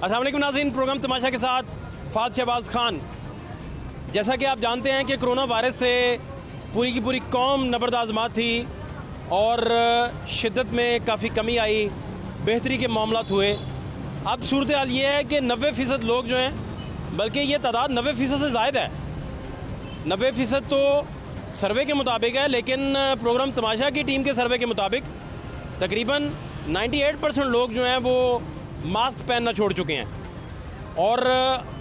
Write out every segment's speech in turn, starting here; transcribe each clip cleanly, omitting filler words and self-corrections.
अस्सलाम वालेकुम नाज़रीन, प्रोग्राम तमाशा के साथ फ़ाद शहबाज खान। जैसा कि आप जानते हैं कि कोरोना वायरस से पूरी की पूरी कौम नबरदाज़मात थी और शिद्दत में काफ़ी कमी आई, बेहतरी के मामलात हुए। अब सूरत हाल ये है कि 90% लोग जो हैं, बल्कि ये तादाद 90% से ज़ायद है। 90% तो सर्वे के मुताबिक है, लेकिन प्रोग्राम तमाशा की टीम के सर्वे के मुताबिक तकरीबन 98% लोग जो हैं वो मास्क पहनना छोड़ चुके हैं। और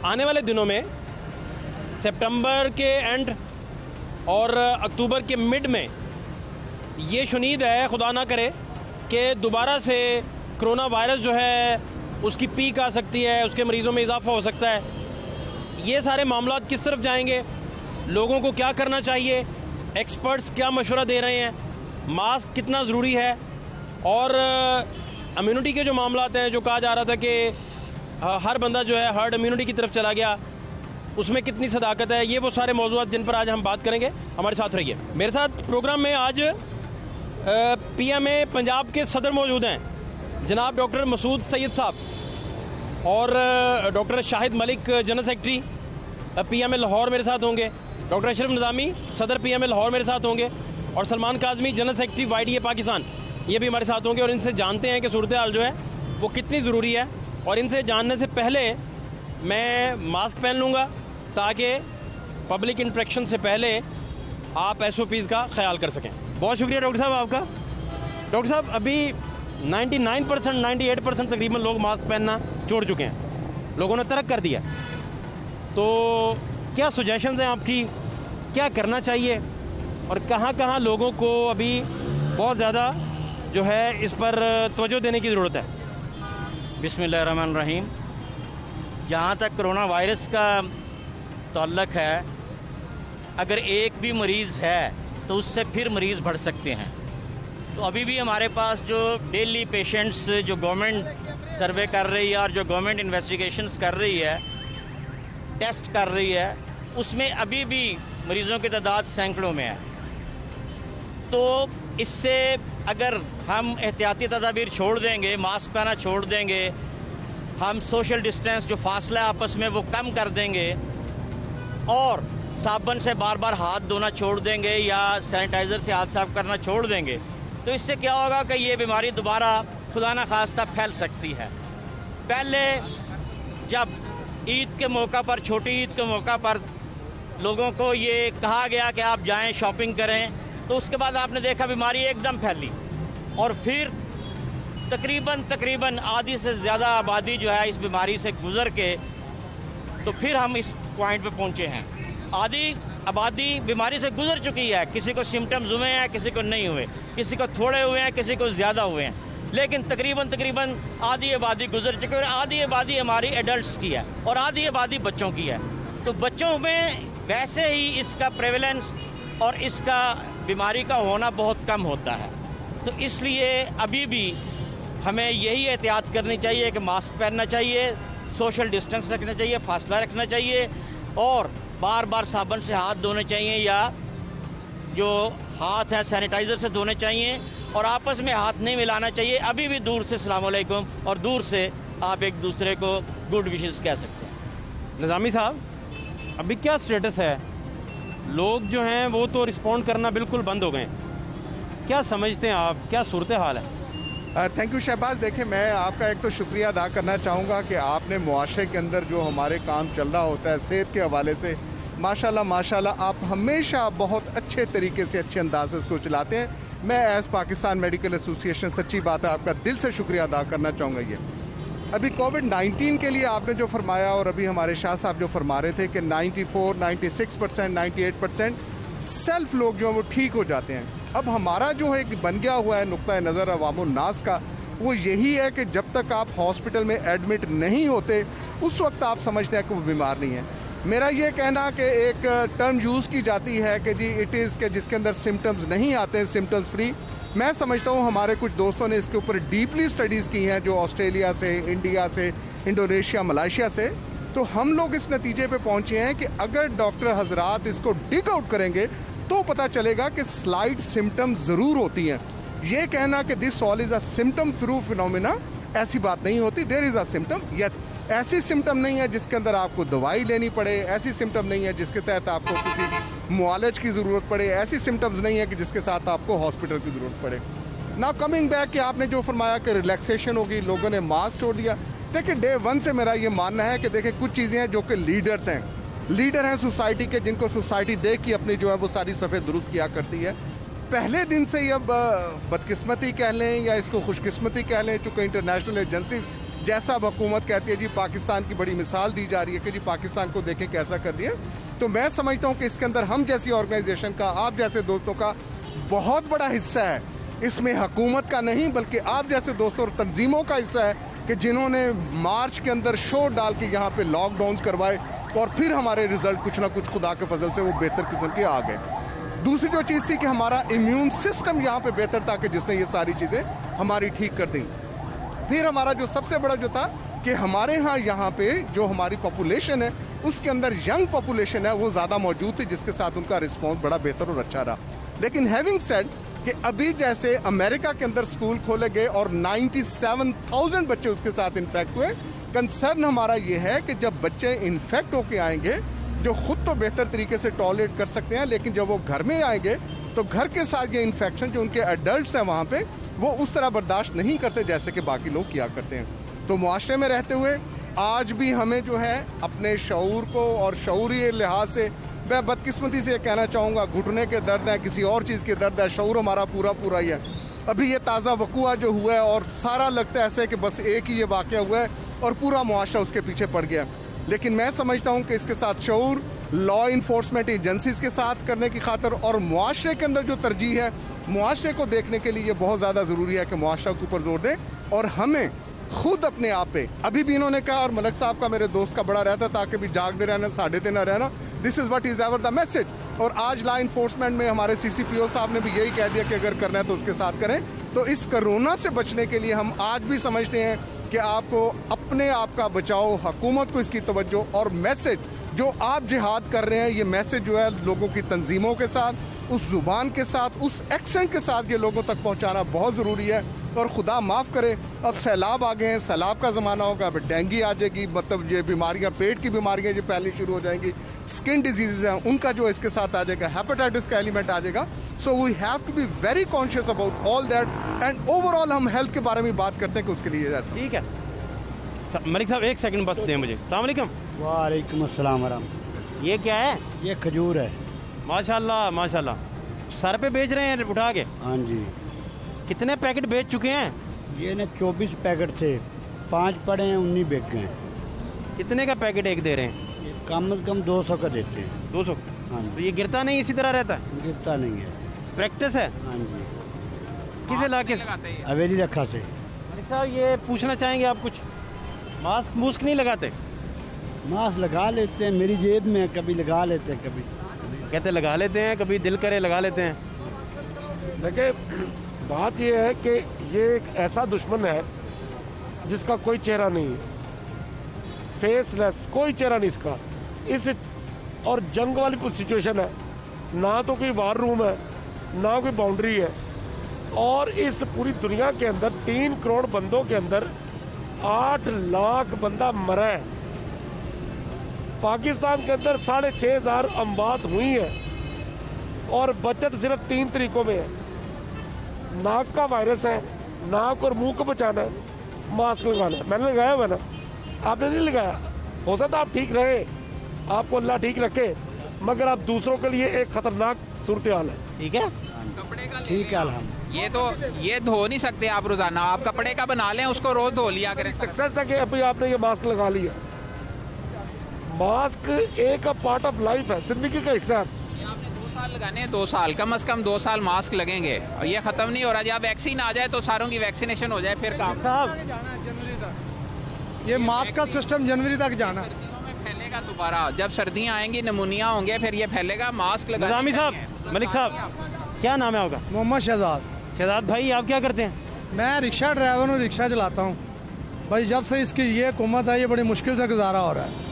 आने वाले दिनों में सितंबर के एंड और अक्टूबर के मिड में ये शुनीद है, खुदा ना करे, कि दोबारा से कोरोना वायरस जो है उसकी पीक आ सकती है, उसके मरीज़ों में इजाफा हो सकता है। ये सारे मामलात किस तरफ जाएंगे, लोगों को क्या करना चाहिए, एक्सपर्ट्स क्या मशवरा दे रहे हैं, मास्क कितना ज़रूरी है, और इम्यूनिटी के जो मामलात हैं, जो कहा जा रहा था कि हर बंदा जो है हर्ड इम्यूनिटी की तरफ चला गया, उसमें कितनी सदाकत है। ये वो सारे मौजूद जिन पर आज हम बात करेंगे। हमारे साथ रहिए। मेरे साथ प्रोग्राम में आज PMA पंजाब के सदर मौजूद हैं, जनाब डॉक्टर मसूद सैयद साहब, और doctor Shahid Malik general secretary PMA Lahore मेरे साथ होंगे, डॉक्टर अशरफ निज़ामी सदर PMA लाहौर मेरे साथ होंगे, और Salman Kazmi general secretary YDA Pakistan ये भी हमारे साथ होंगे। और इनसे जानते हैं कि सूरत हाल जो है वो कितनी ज़रूरी है। और इनसे जानने से पहले मैं मास्क पहन लूँगा ताकि पब्लिक इंट्रैक्शन से पहले आप SOPs का ख्याल कर सकें। बहुत शुक्रिया डॉक्टर साहब आपका। डॉक्टर साहब, अभी 99% 98% तकरीबन लोग मास्क पहनना छोड़ चुके हैं, लोगों ने तर्क कर दिया। तो क्या सजेशंस हैं आपकी, क्या करना चाहिए, और कहाँ कहाँ लोगों को अभी बहुत ज़्यादा जो है इस पर तवज्जो देने की ज़रूरत है? बिस्मिल्लाहिर्रहमानिर्रहीम। जहाँ तक कोरोना वायरस का ताल्लुक है, अगर एक भी मरीज़ है तो उससे फिर मरीज़ बढ़ सकते हैं। तो अभी भी हमारे पास जो डेली पेशेंट्स जो गवर्नमेंट सर्वे कर रही है और जो गवर्नमेंट इन्वेस्टिगेशंस कर रही है, टेस्ट कर रही है, उसमें अभी भी मरीज़ों की तादाद सैकड़ों में है। तो इससे अगर हम एहतियाती तदाबीर छोड़ देंगे, मास्क पहना छोड़ देंगे, हम सोशल डिस्टेंस जो फासला आपस में वो कम कर देंगे, और साबुन से बार बार हाथ धोना छोड़ देंगे या सैनिटाइज़र से हाथ साफ करना छोड़ देंगे, तो इससे क्या होगा कि ये बीमारी दोबारा खुदा न खास्ता फैल सकती है। पहले जब ईद के मौका पर, छोटी ईद के मौका पर लोगों को ये कहा गया कि आप जाएं शॉपिंग करें, तो उसके बाद आपने देखा बीमारी एकदम फैली, और फिर तकरीबन आधी से ज़्यादा आबादी जो है इस बीमारी से गुजर के, तो फिर हम इस पॉइंट पे पहुंचे हैं। आधी आबादी बीमारी से गुजर चुकी है, किसी को सिम्टम्स हुए हैं, किसी को नहीं हुए, किसी को थोड़े हुए हैं, किसी को ज़्यादा हुए हैं, लेकिन तकरीबन आधी आबादी गुजर चुकी है। और आधी आबादी हमारी एडल्ट्स की है और आधी आबादी बच्चों की है। तो बच्चों में वैसे ही इसका प्रेवलेंस और इसका बीमारी का होना बहुत कम होता है। तो इसलिए अभी भी हमें यही एहतियात करनी चाहिए कि मास्क पहनना चाहिए, सोशल डिस्टेंस रखना चाहिए, फासला रखना चाहिए, और बार बार साबुन से हाथ धोने चाहिए, या जो हाथ है सैनिटाइज़र से धोने चाहिए, और आपस में हाथ नहीं मिलाना चाहिए। अभी भी दूर से अस्सलाम वालेकुम, और दूर से आप एक दूसरे को गुड विशेस कह सकते हैं। निज़ामी साहब, अभी क्या स्टेटस है? लोग जो हैं वो तो रिस्पॉन्ड करना बिल्कुल बंद हो गए, क्या समझते हैं आप, क्या सूरत हाल है? Thank you Shahbaz. देखें, मैं आपका एक तो शुक्रिया अदा करना चाहूँगा कि आपने मुआशरे के अंदर जो हमारे काम चल रहा होता है सेहत के हवाले से, माशाल्लाह आप हमेशा बहुत अच्छे तरीके से, अच्छे अंदाज से उसको चलाते हैं। मैं एज़ पाकिस्तान मेडिकल एसोसिएशन सच्ची बात है आपका दिल से शुक्रिया अदा करना चाहूँगा। ये अभी कोविड-19 के लिए आपने जो फरमाया, और अभी हमारे शाह साहब जो फरमा रहे थे कि 94, 96%, 98% सेल्फ लोग जो हैं वो ठीक हो जाते हैं। अब हमारा जो है बन गया हुआ है नुक्ता नज़र अवामुन्नास का, वो यही है कि जब तक आप हॉस्पिटल में एडमिट नहीं होते उस वक्त आप समझते हैं कि वो बीमार नहीं है। मेरा ये कहना कि एक टर्म यूज़ की जाती है कि जी इट इज़ के जिसके अंदर सिम्टम्स नहीं आते हैं, सिम्टम्स फ्री। मैं समझता हूँ हमारे कुछ दोस्तों ने इसके ऊपर डीपली स्टडीज़ की हैं, जो ऑस्ट्रेलिया से, इंडिया से, इंडोनेशिया, मलेशिया से। तो हम लोग इस नतीजे पे पहुँचे हैं कि अगर डॉक्टर हजरात इसको डिग आउट करेंगे तो पता चलेगा कि स्लाइड सिम्टम्स ज़रूर होती हैं। ये कहना कि this all is a symptom through phenomena, ऐसी बात नहीं होती। There is a symptom, yes. ऐसी सिम्टम नहीं है जिसके अंदर आपको दवाई लेनी पड़े, ऐसी सिम्टम नहीं है जिसके तहत आपको किसी मुआलज की ज़रूरत पड़े, ऐसी सिम्टम्स नहीं है कि जिसके साथ आपको हॉस्पिटल की ज़रूरत पड़े। नाउ कमिंग बैक कि आपने जो फरमाया कि रिलैक्सेशन होगी, लोगों ने मास्क छोड़ दिया। देखिए डे वन से मेरा ये मानना है कि देखिए कुछ चीज़ें हैं जो कि लीडर हैं सोसाइटी के, जिनको सोसाइटी देख के अपनी जो है वो सारी सफ़ेद दुरुस्त किया करती है। पहले दिन से ही अब बदकिस्मती कह लें या इसको खुशकिस्मती कह लें, चूँकि इंटरनेशनल एजेंसी जैसा अब हुकूमत कहती है जी पाकिस्तान की बड़ी मिसाल दी जा रही है कि जी पाकिस्तान को देखें कैसा कर रही है, तो मैं समझता हूँ कि इसके अंदर हम जैसी ऑर्गेनाइजेशन का, आप जैसे दोस्तों का बहुत बड़ा हिस्सा है। इसमें हुकूमत का नहीं बल्कि आप जैसे दोस्तों और तंजीमों का हिस्सा है कि जिन्होंने मार्च के अंदर शोर डाल के यहाँ पे लॉकडाउन्स करवाए और फिर हमारे रिजल्ट कुछ ना कुछ खुदा के फजल से वो बेहतर किस्म के आ गए। दूसरी जो चीज़ थी कि हमारा इम्यून सिस्टम यहाँ पे बेहतर था कि जिसने ये सारी चीज़ें हमारी ठीक कर दी। फिर हमारा जो सबसे बड़ा जो था कि हमारे यहाँ पे जो हमारी पॉपुलेशन है उसके अंदर यंग पॉपुलेशन है वो ज़्यादा मौजूद थी, जिसके साथ उनका रिस्पॉन्स बड़ा बेहतर और अच्छा रहा। लेकिन हैविंग सेड कि अभी जैसे अमेरिका के अंदर स्कूल खोले गए और 97,000 बच्चे उसके साथ इन्फेक्ट हुए, कंसर्न हमारा ये है कि जब बच्चे इन्फेक्ट होके आएंगे जो खुद तो बेहतर तरीके से टॉलरेट कर सकते हैं, लेकिन जब वो घर में आएंगे तो घर के साथ ये इन्फेक्शन जो उनके एडल्ट्स हैं वहाँ पे वो उस तरह बर्दाश्त नहीं करते जैसे कि बाकी लोग किया करते हैं। तो मुआशरे में रहते हुए आज भी हमें जो है अपने शऊर को और शऊरी लिहाज से, मैं बदकिस्मती से कहना चाहूँगा, घुटने के दर्द है, किसी और चीज़ के दर्द है, शऊर हमारा पूरा ही है। अभी ये ताज़ा वक़ुआ जो हुआ है और सारा लगता है ऐसे कि बस एक ही ये वाक़या हुआ है और पूरा मुआशरा उसके पीछे पड़ गया। लेकिन मैं समझता हूँ कि इसके साथ शऊर लॉ इन्फोर्समेंट एजेंसीज के साथ करने की खातर और मुआशरे के अंदर जो तरजीह है, मुआशरे को देखने के लिए ये बहुत ज़्यादा ज़रूरी है कि मुआशरा के ऊपर जोर दें और हमें खुद अपने आप पे, अभी भी इन्होंने कहा और मलक साहब का मेरे दोस्त का बड़ा रहता ताकि भी जागते रहना, साढ़े दिन ना रहना, this is what is ever the message. और आज लॉ इन्फोर्समेंट में हमारे CCPO साहब ने भी यही कह दिया कि अगर करना है तो उसके साथ करें। तो इस कोरोना से बचने के लिए हम आज भी समझते हैं कि आपको अपने आप का बचाओ, हुकूमत को इसकी तवज्जो और मैसेज जो आप जिहाद कर रहे हैं, ये मैसेज जो है लोगों की तंजीमों के साथ, उस ज़ुबान के साथ, उस एक्सेंट के साथ ये लोगों तक पहुंचाना बहुत ज़रूरी है। और खुदा माफ़ करे अब सैलाब आ गए हैं, सैलाब का ज़माना होगा, अब डेंगू आ जाएगी, मतलब ये बीमारियां, पेट की बीमारियां जो फैलनी शुरू हो जाएंगी, स्किन डिजीज़ हैं उनका जो इसके साथ आ जाएगा, हेपेटाइटिस का एलिमेंट आ जाएगा। So we have to be very conscious about all that and overall हम हेल्थ के बारे में बात करते हैं कि उसके लिए ऐसा। ठीक है मलिक साहब, एक सेकंड बस दें मुझे। अस्सलाम वालेकुम। वालेकुम अस्सलाम वरहमतुल्लाह। ये क्या है? ये खजूर है। माशाल्लाह माशाल्लाह। सर पे बेच रहे हैं उठा के? हाँ जी। कितने पैकेट बेच चुके हैं? ये ना 24 पैकेट थे, 5 पड़े हैं, 19 बिक गए। कितने का पैकेट एक दे रहे हैं? ये कम से कम 200 का देते हैं। 200? हाँ तो जी। ये गिरता नहीं, इसी तरह रहता है? गिरता नहीं है। प्रैक्टिस है? हाँ जी। किस इलाके से? हवेली रखा से। मलिक साहब ये पूछना चाहेंगे आप कुछ, मास्क मूस्क नहीं लगाते? मास्क लगा लेते हैं, मेरी जेब में, कभी लगा लेते हैं, कभी कहते लगा लेते हैं, कभी दिल करे लगा लेते हैं। देखिए बात यह है कि ये एक ऐसा दुश्मन है जिसका कोई चेहरा नहीं है, फेसलेस, कोई चेहरा नहीं इसका। इस और जंग वाली सिचुएशन है, ना तो कोई वार रूम है ना कोई बाउंड्री है, और इस पूरी दुनिया के अंदर 3 करोड़ बंदों के अंदर 8 लाख बंदा मरा है। पाकिस्तान के अंदर 6,500 अमवात हुई है और बचत सिर्फ 3 तरीकों में है। नाक का वायरस है, नाक और मुंह को बचाना है, मास्क लगाना है। मैंने लगाया हुआ ना, आपने नहीं लगाया, हो सकता आप ठीक रहे, आपको अल्लाह ठीक रखे, मगर आप दूसरों के लिए एक खतरनाक सूरत हाल है। ठीक है, कपड़े का ठीक है अल्हम्दुलिल्लाह। ये धो नहीं सकते आप रोजाना, आप कपड़े का बना लें, उसको रोज धो लिया करें। सक्सेस है कि अभी आपने ये मास्क लगा लिया। मास्क एक पार्ट ऑफ लाइफ है, जिंदगी का हिस्सा है। आपने 2 साल लगाने हैं, 2 साल, कम से कम 2 साल मास्क लगेंगे और ये खत्म नहीं हो रहा। जब वैक्सीन आ जाए तो सारों की वैक्सीनेशन हो जाए, फिर काम। ये मास्क का सिस्टम जनवरी तक जाना। सर्दियों में फैलेगा दोबारा, जब सर्दियाँ आएंगी, नमूनिया होंगे, फिर ये फैलेगा। मास्क लगा। निजामी साहब, मलिक साहब, क्या नाम है आपका? मोहम्मद शहजाद। शहजाद भाई, आप क्या करते हैं? मैं रिक्शा ड्राइवर हूँ, रिक्शा चलाता हूँ। भाई जब से इसकी ये हुकूमत है, ये बड़ी मुश्किल से गुजारा हो रहा है।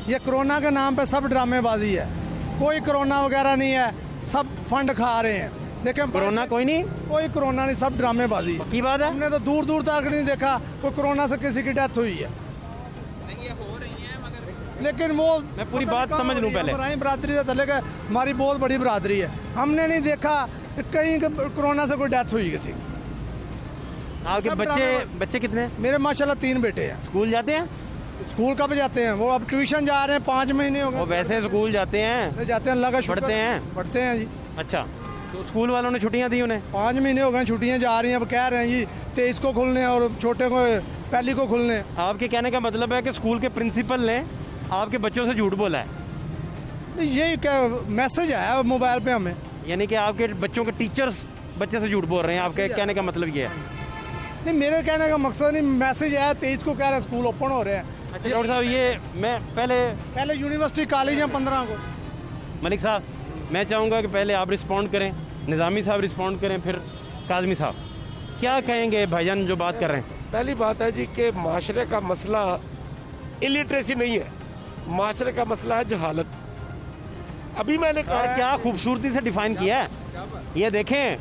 ये कोरोना के नाम पे सब ड्रामेबाजी है, कोई कोरोना वगैरह नहीं है, सब फंड खा रहे हैं। देखें कोरोना कोई नहीं, कोई कोरोना नहीं, सब ड्रामेबाजी है। की बात है। हमने तो दूर दूर तक नहीं देखा कोई कोरोना से किसी की डेथ हुई है, नहीं ये हो रही है मगर लेकिन वो मैं पूरी पता नहीं बात कहाँ समझ हो लूं रही है। पहले। हमारी बरादरी से चले गए, हमारी बहुत बड़ी बरादरी है, हमने नहीं देखा कि कहीं कोरोना से कोई डेथ हुई किसी की। आपके सब बच्चे ड्रामे- बच्चे कितने हैं? मेरे माशाल्लाह 3 बेटे हैं। स्कूल जाते हैं? स्कूल कब जाते हैं? वो अब ट्यूशन जा रहे हैं, 5 महीने हो वो गए वैसे स्कूल जाते हैं। से जाते हैं, अल्लाह का शुक्र पढ़ते है। हैं? पढ़ते हैं जी। अच्छा, तो स्कूल वालों ने छुट्टियां दी उन्हें? 5 महीने हो गए छुट्टियां जा रही हैं, अब कह रहे हैं जी 23 को खुलने और छोटे को पहली को खुलने। आपके कहने का मतलब है कि स्कूल के प्रिंसिपल ने आपके बच्चों से झूठ बोला है, यही क्या मैसेज आया मोबाइल पे हमें। यानी कि आपके बच्चों के टीचर्स बच्चे से झूठ बोल रहे हैं। आपके कहने का मतलब ये है। नहीं, मेरे कहने का मकसद नहीं, मैसेज आया 23 को कह रहे हैं स्कूल ओपन हो रहे हैं। अच्छा डॉक्टर साहब, ये मैं पहले यूनिवर्सिटी कॉलेज हैं 15 को। मलिक साहब, मैं चाहूँगा कि पहले आप रिस्पॉन्ड करें, निज़ामी साहब रिस्पॉन्ड करें, फिर काज़मी साहब क्या कहेंगे भाईजान जो बात कर रहे हैं? पहली बात है जी कि माशरे का मसला इलिटरेसी नहीं है, माशरे का मसला है जहालत। अभी मैंने कहा और क्या खूबसूरती से डिफाइन किया है, ये देखें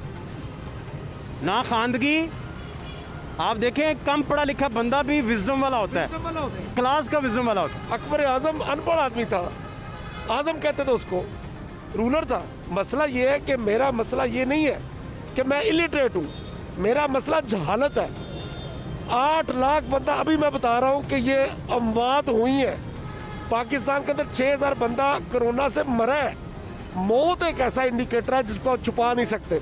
ना खानदगी। आप देखें कम पढ़ा लिखा बंदा भी विजडम वाला होता है, क्लास का विजडम वाला होता है। अकबर आजम अनपढ़ आदमी था, आजम कहते थे उसको, रूलर था। मसला ये है कि मेरा मसला ये नहीं है कि मैं इलिटरेट हूँ, मेरा मसला जहालत है। 8 लाख बंदा, अभी मैं बता रहा हूँ कि ये अमवात हुई है पाकिस्तान के अंदर, 6000 बंदा कोरोना से मरा है। मौत एक ऐसा इंडिकेटर है जिसको आप छुपा नहीं सकते।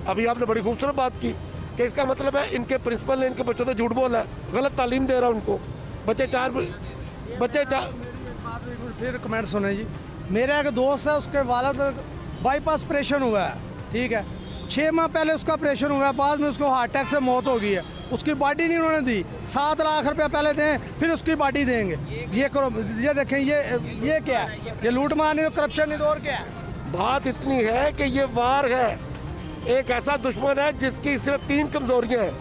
अभी आपने बड़ी खूबसूरत बात की कि इसका मतलब है इनके प्रिंसिपल ने इनके बच्चों से झूठ बोला है, गलत तालीम दे रहा है उनको। बच्चे चार फिर कमेंट सुने जी। मेरा एक दोस्त है, उसके वालिद बाईपास ऑपरेशन हुआ है, ठीक है, 6 माह पहले उसका ऑपरेशन हुआ है, बाद में उसको हार्ट अटैक से मौत हो गई है। उसकी बॉडी नहीं उन्होंने दी, 7 लाख रुपया पहले दें फिर उसकी बॉडी देंगे। ये करो, ये देखें, ये क्या है? ये लूट मार नहीं, करप्शन नहीं, तो और क्या है? बात इतनी है कि ये वार है, एक ऐसा दुश्मन है जिसकी सिर्फ 3 कमजोरियां हैं।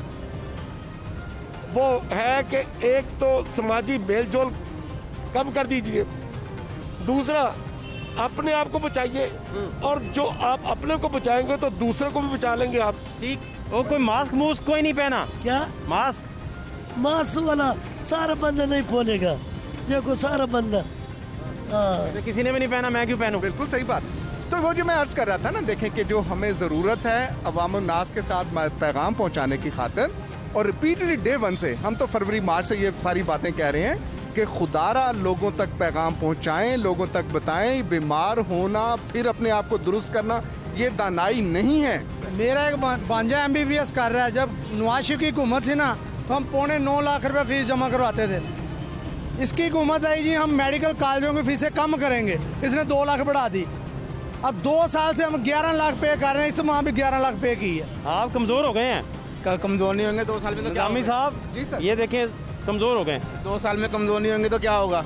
वो है कि एक तो समाजी मेलजोल कम कर दीजिए, दूसरा अपने आप को बचाइए, और जो आप अपने को बचाएंगे तो दूसरे को भी बचा लेंगे आप। ठीक, वो कोई मास्क मूस्क कोई नहीं पहना क्या मास्क वाला सारा बंदा नहीं खोलेगा, देखो सारा बंदा। तो किसी ने भी नहीं पहना, मैं क्यों पहनूं? बिल्कुल सही बात। तो वो जो मैं अर्ज कर रहा था ना, देखें कि जो हमें ज़रूरत है अवाम नास के साथ पैगाम पहुंचाने की खातिर, और रिपीटेडली डे 1 से, हम तो फरवरी मार्च से ये सारी बातें कह रहे हैं कि खुदारा लोगों तक पैगाम पहुंचाएं, लोगों तक बताएं। बीमार होना फिर अपने आप को दुरुस्त करना ये दानाई नहीं है। मेरा एक भांजा MBBS कर रहा है। जब नवाज शरीफ की हुकूमत थी ना, तो हम 2.25 लाख रुपए फीस जमा करवाते थे। इसकी हुकूमत आई जी, हम मेडिकल कॉलेजों की फीसें कम करेंगे, इसने 2 लाख बढ़ा दी। अब 2 साल से हम 11 लाख पे कर रहे हैं, इस माह भी 11 लाख पे की है। आप कमजोर हो गए हैं। कमजोर नहीं होंगे 2 साल में तो क्या निज़ामी होगा? साहब जी सर। ये देखें कमजोर हो गए। 2 साल में कमजोर नहीं होंगे तो क्या होगा?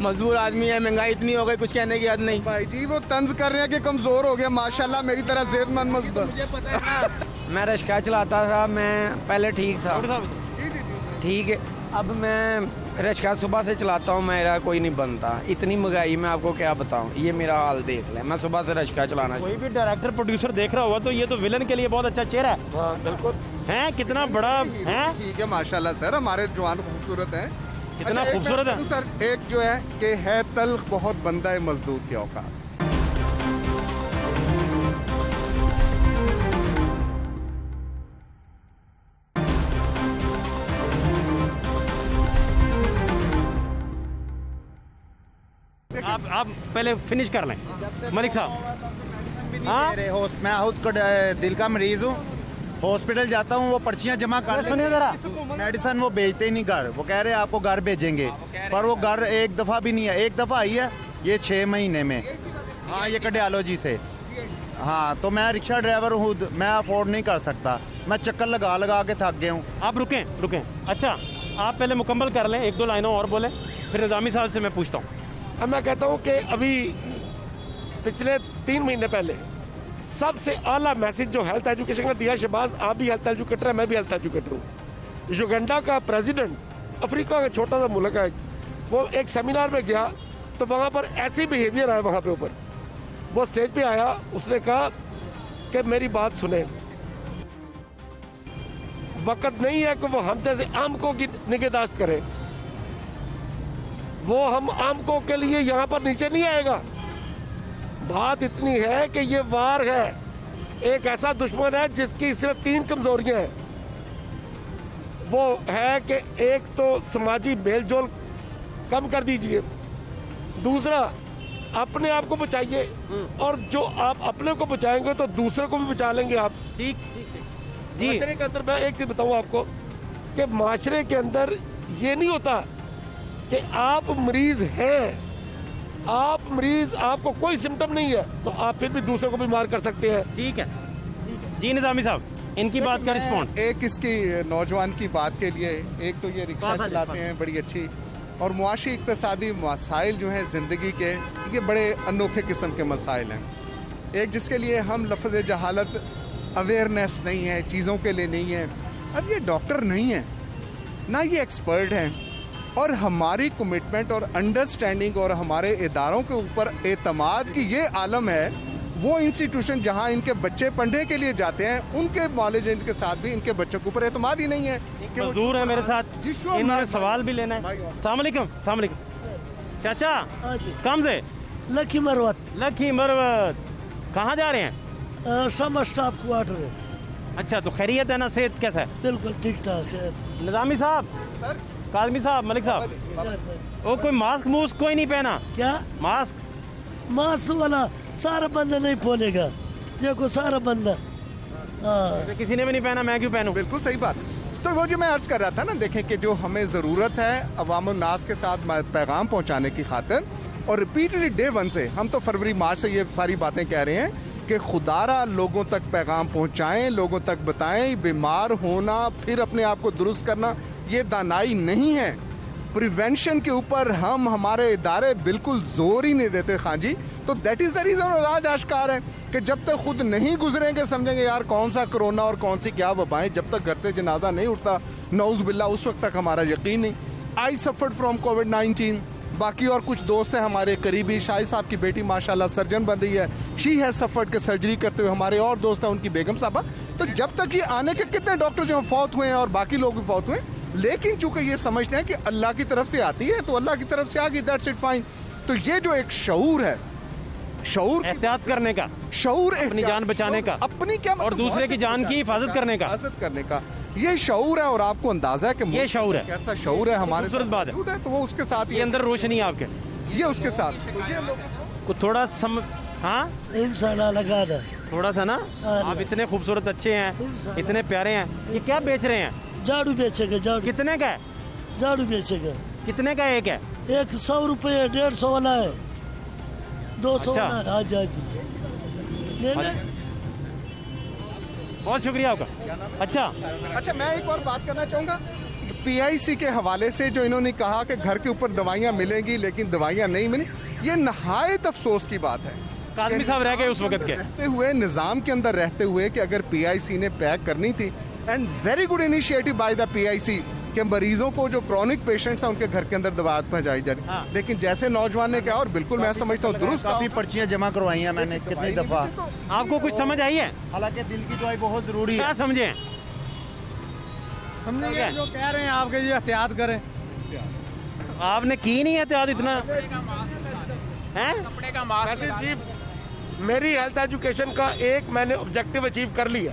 मजदूर आदमी है, महंगाई इतनी हो गई, कुछ कहने की याद नहीं। भाई जी वो तंज कर रहे हैं कि कमजोर हो गया, माशाल्लाह मेरी तरह सेहतमंद मजदूर। मुझे पता है ना। मैं रिक्शा चलाता था, मैं पहले ठीक था, डॉक्टर साहब ठीक है। अब मैं रिक्शा सुबह से चलाता हूँ, मेरा कोई नहीं बनता। इतनी महंगाई में आपको क्या बताऊँ, ये मेरा हाल देख लें। मैं सुबह से रिक्शा चलाना, कोई भी डायरेक्टर प्रोड्यूसर देख रहा होगा तो ये तो विलन के लिए बहुत अच्छा चेहरा है। हाँ बिल्कुल हैं, कितना बड़ा है, ठीक है माशाल्लाह सर, हमारे जवान खूबसूरत हैं। कितना एक खूबसूरत बात है। करूं सर, एक जो है कि है तल्ख बहुत बंदा है मजदूर की औकात। आप पहले फिनिश कर लें मलिक साहब। हाँ मैं खुद दिल का मरीज हूँ, हॉस्पिटल जाता हूँ, वो पर्चियाँ जमा कर सुनिए जरा, मेडिसिन वो भेजते ही नहीं घर। वो कह रहे हैं आपको घर भेजेंगे, पर वो घर एक दफ़ा भी नहीं है। एक दफ़ा आई है ये 6 महीने में। हाँ, ये कडियालॉजी से। हाँ, तो मैं रिक्शा ड्राइवर हूँ, मैं अफोर्ड नहीं कर सकता, मैं चक्कर लगा लगा के थक गया हूँ। आप रुकें। अच्छा, आप पहले मुकम्मल कर लें, 1-2 लाइनों और बोलें, फिर निज़ामी साहब से मैं पूछता हूँ। अब मैं कहता हूँ कि अभी पिछले 3 महीने पहले सबसे आला मैसेज जो हेल्थ एजुकेशन का दिया शहबाज, आप भी हेल्थ एजुकेटर है, मैं भी हेल्थ एजुकेटर हूँ। युगांडा का प्रेसिडेंट, अफ्रीका का छोटा सा मुल्क है, वो एक सेमिनार में गया तो वहाँ पर ऐसी बिहेवियर आया, वहाँ पे ऊपर वो स्टेज पे आया, उसने कहा कि मेरी बात सुने, वक्त नहीं है कि वो हम जैसे आमकों की निगहदाश्त करे। वो हम आमकों के लिए यहाँ पर नीचे नहीं आएगा। बात इतनी है कि ये वार है, एक ऐसा दुश्मन है जिसकी सिर्फ 3 कमजोरियां हैं। वो है कि एक तो समाजी मेलजोल कम कर दीजिए, दूसरा अपने आप को बचाइए, और जो आप अपने को बचाएंगे तो दूसरे को भी बचा लेंगे आप। ठीक जी। माशरे के अंदर मैं एक चीज बताऊं आपको कि माशरे के अंदर ये नहीं होता कि आप मरीज हैं, आप मरीज, आपको कोई सिम्टम नहीं है तो आप फिर भी दूसरे को बीमार कर सकते हैं। ठीक है जी। निजामी साहब, इनकी बात का रिस्पॉन्ड। एक इसकी नौजवान की बात के लिए, एक तो ये रिक्शा चलाते हैं बड़ी अच्छी, और मुआशी इक्तसादी मसाइल जो हैं ज़िंदगी के, ये बड़े अनोखे किस्म के मसाइल हैं। एक जिसके लिए हम लफ्ज़ जहालत, अवेयरनेस नहीं है, चीज़ों के लिए नहीं है। अब ये डॉक्टर नहीं है, ना ये एक्सपर्ट हैं, और हमारी कमिटमेंट और अंडरस्टैंडिंग और हमारे इदारों के ऊपर एतमाद की ये आलम है। वो इंस्टीट्यूशन जहाँ इनके बच्चे पढ़ने के लिए जाते हैं, उनके नॉलेज के साथ भी इनके बच्चों के ऊपर एतमाद ही नहीं है। मजदूर है मेरे साथ, इन्होंने सवाल भी लेना है। अस्सलाम वालेकुम चाचा, कहाँ से? लखी मरवत। लखी मरवत। कहाँ जा रहे हैं? Summer staff quarter. अच्छा, तो खैरियत है ना? सेहत कैसा है? बिल्कुल ठीक ठाक है। निजामी साहब, काजमी साहब, मलिक साहब, वो कोई मास्क मूस्क कोई नहीं पहना क्या? मास्क वाला सारा बंदा नहीं खोलेगा, देखो सारा बंदा। तो किसी ने भी नहीं पहना, मैं क्यों पहनूं? बिल्कुल सही बात। तो वो जो मैं अर्ज कर रहा था ना, देखें कि जो हमें ज़रूरत है अवाम नास के साथ पैगाम पहुंचाने की खातिर, और रिपीटेडली डे 1 से, हम तो फरवरी मार्च से ये सारी बातें कह रहे हैं कि खुदारा लोगों तक पैगाम पहुंचाएं, लोगों तक बताएं। बीमार होना फिर अपने आप को दुरुस्त करना ये दानाई नहीं है। प्रिवेंशन के ऊपर हमारे इदारे बिल्कुल जोर ही नहीं देते खान जी। तो दैट इज़ द रीज़न, और आज आश्कार है कि जब तक खुद नहीं गुजरेंगे समझेंगे यार कौन सा कोरोना और कौन सी क्या वबाएं, जब तक घर से जनाजा नहीं उठता नौज़ बिल्ला, उस वक्त तक हमारा यकीन नहीं। आई सफर्ड फ्रॉम कोविड-19। बाकी और कुछ दोस्त हैं हमारे करीबी, शाहिद साहब की बेटी माशाल्लाह सर्जन बन रही है, शी हैज सफर्ड के सर्जरी करते हुए। हमारे और दोस्त हैं, उनकी बेगम साहबा। तो जब तक ये आने के कितने डॉक्टर जो फौत हुए हैं और बाकी लोग भी फौत हुए, लेकिन चूंकि ये समझते हैं कि अल्लाह की तरफ से आती है तो अल्लाह की तरफ से आ गई, दैट्स इट फाइन। तो ये जो एक शऊर है, शऊर एहतियात करने का, शऊर अपनी जान बचाने का, अपनी क्या और दूसरे की जान की हिफाजत करने का, ये शऊर है। और आपको अंदाजा है कि ये शऊर है, कैसा शऊर है हमारे खूबसूरत बात है। तो वो उसके साथ ये अंदर रोशनी आपके, ये उसके साथ तो ये को थोड़ा हाँ इंशाल्लाह लगा दे थोड़ा सा ना। आप इतने खूबसूरत अच्छे हैं, इतने प्यारे हैं। ये क्या बेच रहे हैं? झाड़ू बेचेगा। झाड़ू कितने का है? झाड़ू बेचेगा। कितने का एक है? 100 रुपये, 150 वाला है, 200 अच्छा। वाला है। हाँ जी अच्छा। बहुत शुक्रिया आपका। अच्छा, मैं एक और बात करना चाहूँगा PIC के हवाले से, जो इन्होंने कहा कि घर के ऊपर दवाइयाँ मिलेंगी लेकिन दवाइयाँ नहीं मिली, ये नहायत अफसोस की बात है। काजमी साहब रह गए उस वक्त के, रहते हुए, निज़ाम के अंदर रहते हुए, कि अगर PIC ने पैक करनी थी, and very good initiative by the PIC कि मरीजों को जो क्रॉनिक पेशेंट्स हैं उनके घर के अंदर दवा पहुंचाई जा रही। लेकिन जैसे नौजवान ने कहा, और बिल्कुल मैं समझता हूँ दुरुस्त, काफी पर्चियां जमा करवाई हैं मैंने कितनी दफा। आपको कुछ समझ आई है? हालांकि दिल की दवाई बहुत जरूरी है। क्या समझे? समझे जो कह रहे हैं आपके, जी एहतियात करें। आपने की नहीं एहतियात इतना है? कपड़े का मास्क। वैसे जी मेरी हेल्थ एजुकेशन का एक मैंने ऑब्जेक्टिव अचीव कर लिया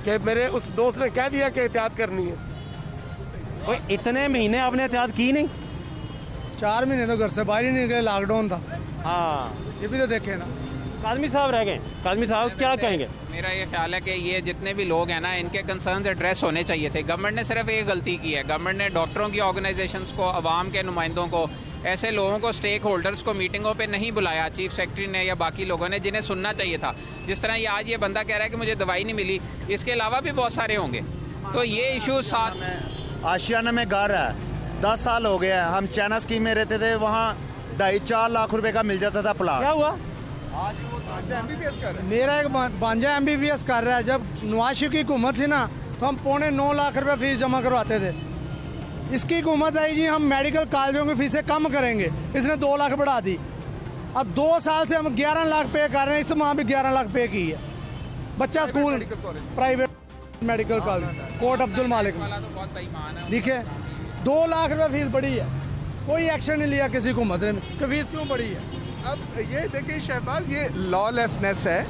कि मेरे उस दोस्त ने कह दिया कि एहतियात करनी है। इतने महीने आपने एहतियात की नहीं? 4 महीने तो घर से बाहर ही नहीं निकले, लॉकडाउन था। हाँ, ये भी तो देखे ना। काजमी साहब रह गए। काजमी साहब क्या कहेंगे? मेरा ये ख्याल है कि ये जितने भी लोग हैं ना, इनके कंसर्न्स एड्रेस होने चाहिए थे। गवर्नमेंट ने सिर्फ एक गलती की है। गवर्नमेंट ने डॉक्टरों की ऑर्गेनाइजेशंस को, अवाम के नुमाइंदों को, ऐसे लोगों को, स्टेक होल्डर्स को मीटिंगों पे नहीं बुलाया, चीफ सेक्रेटरी ने या बाकी लोगों ने, जिन्हें सुनना चाहिए था। जिस तरह ये आज ये बंदा कह रहा है कि मुझे दवाई नहीं मिली, इसके अलावा भी बहुत सारे होंगे। तो ये इशू साथ आशियाना में घर है, 10 साल हो गया है। हम चाइना स्कीम में रहते थे, वहाँ 2.5-4 लाख रुपए का मिल जाता था प्लाट। क्या हुआ? मेरा एक भांजा MBBS कर रहा है। जब नवाज शरीफ की हुकूमत थी ना, तो हम 9.25 लाख रुपए फीस जमा करवाते थे। इसकी हुकूमत आई जी, हम मेडिकल कॉलेजों की फीसें कम करेंगे, इसने 2 लाख बढ़ा दी। अब 2 साल से हम 11 लाख पे कर रहे हैं, इस माह भी 11 लाख पे की है। बच्चा school private medical college Kot Abdul Malik में, वाला तो बहुत बेईमान है। देखिए 2 लाख रुपए फीस बढ़ी है, कोई एक्शन नहीं लिया किसी हुकूमत ने कि फीस क्यों बढ़ी है। अब ये देखिए शहबाज, ये लॉलेसनेस है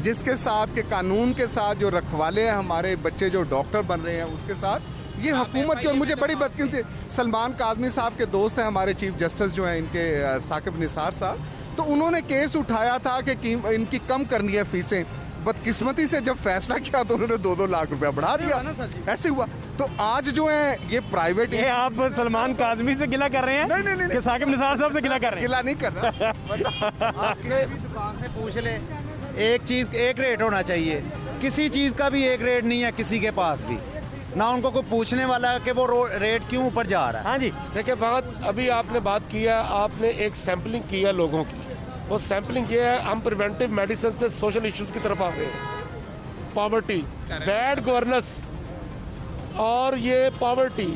जिसके साथ के कानून के साथ जो रखवाले हैं हमारे बच्चे जो डॉक्टर बन रहे हैं उसके साथ ये हुकूमत की। और मुझे बड़ी बदकिस्मती सलमान काज़मी साहब के दोस्त हैं हमारे चीफ जस्टिस जो हैं इनके साकिब निसार साहब, तो उन्होंने केस उठाया था कि इनकी कम करनी है फीसें। बदकिस्मती से जब फैसला किया तो उन्होंने 2-2 लाख रुपया बढ़ा दिया, ऐसे हुआ। तो आज जो है ये प्राइवेट, ये आप सलमान काज़मी से गिला कर रहे हैं? नहीं कि साकिब निसार साहब से गिला कर रहे हैं? गिला नहीं कर रहा। आप किसी भी दुकान से पूछ ले, एक चीज एक रेट होना चाहिए। किसी चीज का भी एक रेट नहीं है किसी के पास भी, ना उनको कोई पूछने वाला है कि वो रेट क्यों ऊपर जा रहा है। हाँ जी, देखिए बात अभी आपने बात की है, आपने एक सैम्पलिंग की है लोगों की, वो सैम्पलिंग ये है हम प्रिवेंटिव मेडिसिन से सोशल इश्यूज की तरफ आ गए हैं। पॉवर्टी, बैड गवर्नेंस, और ये पॉवर्टी,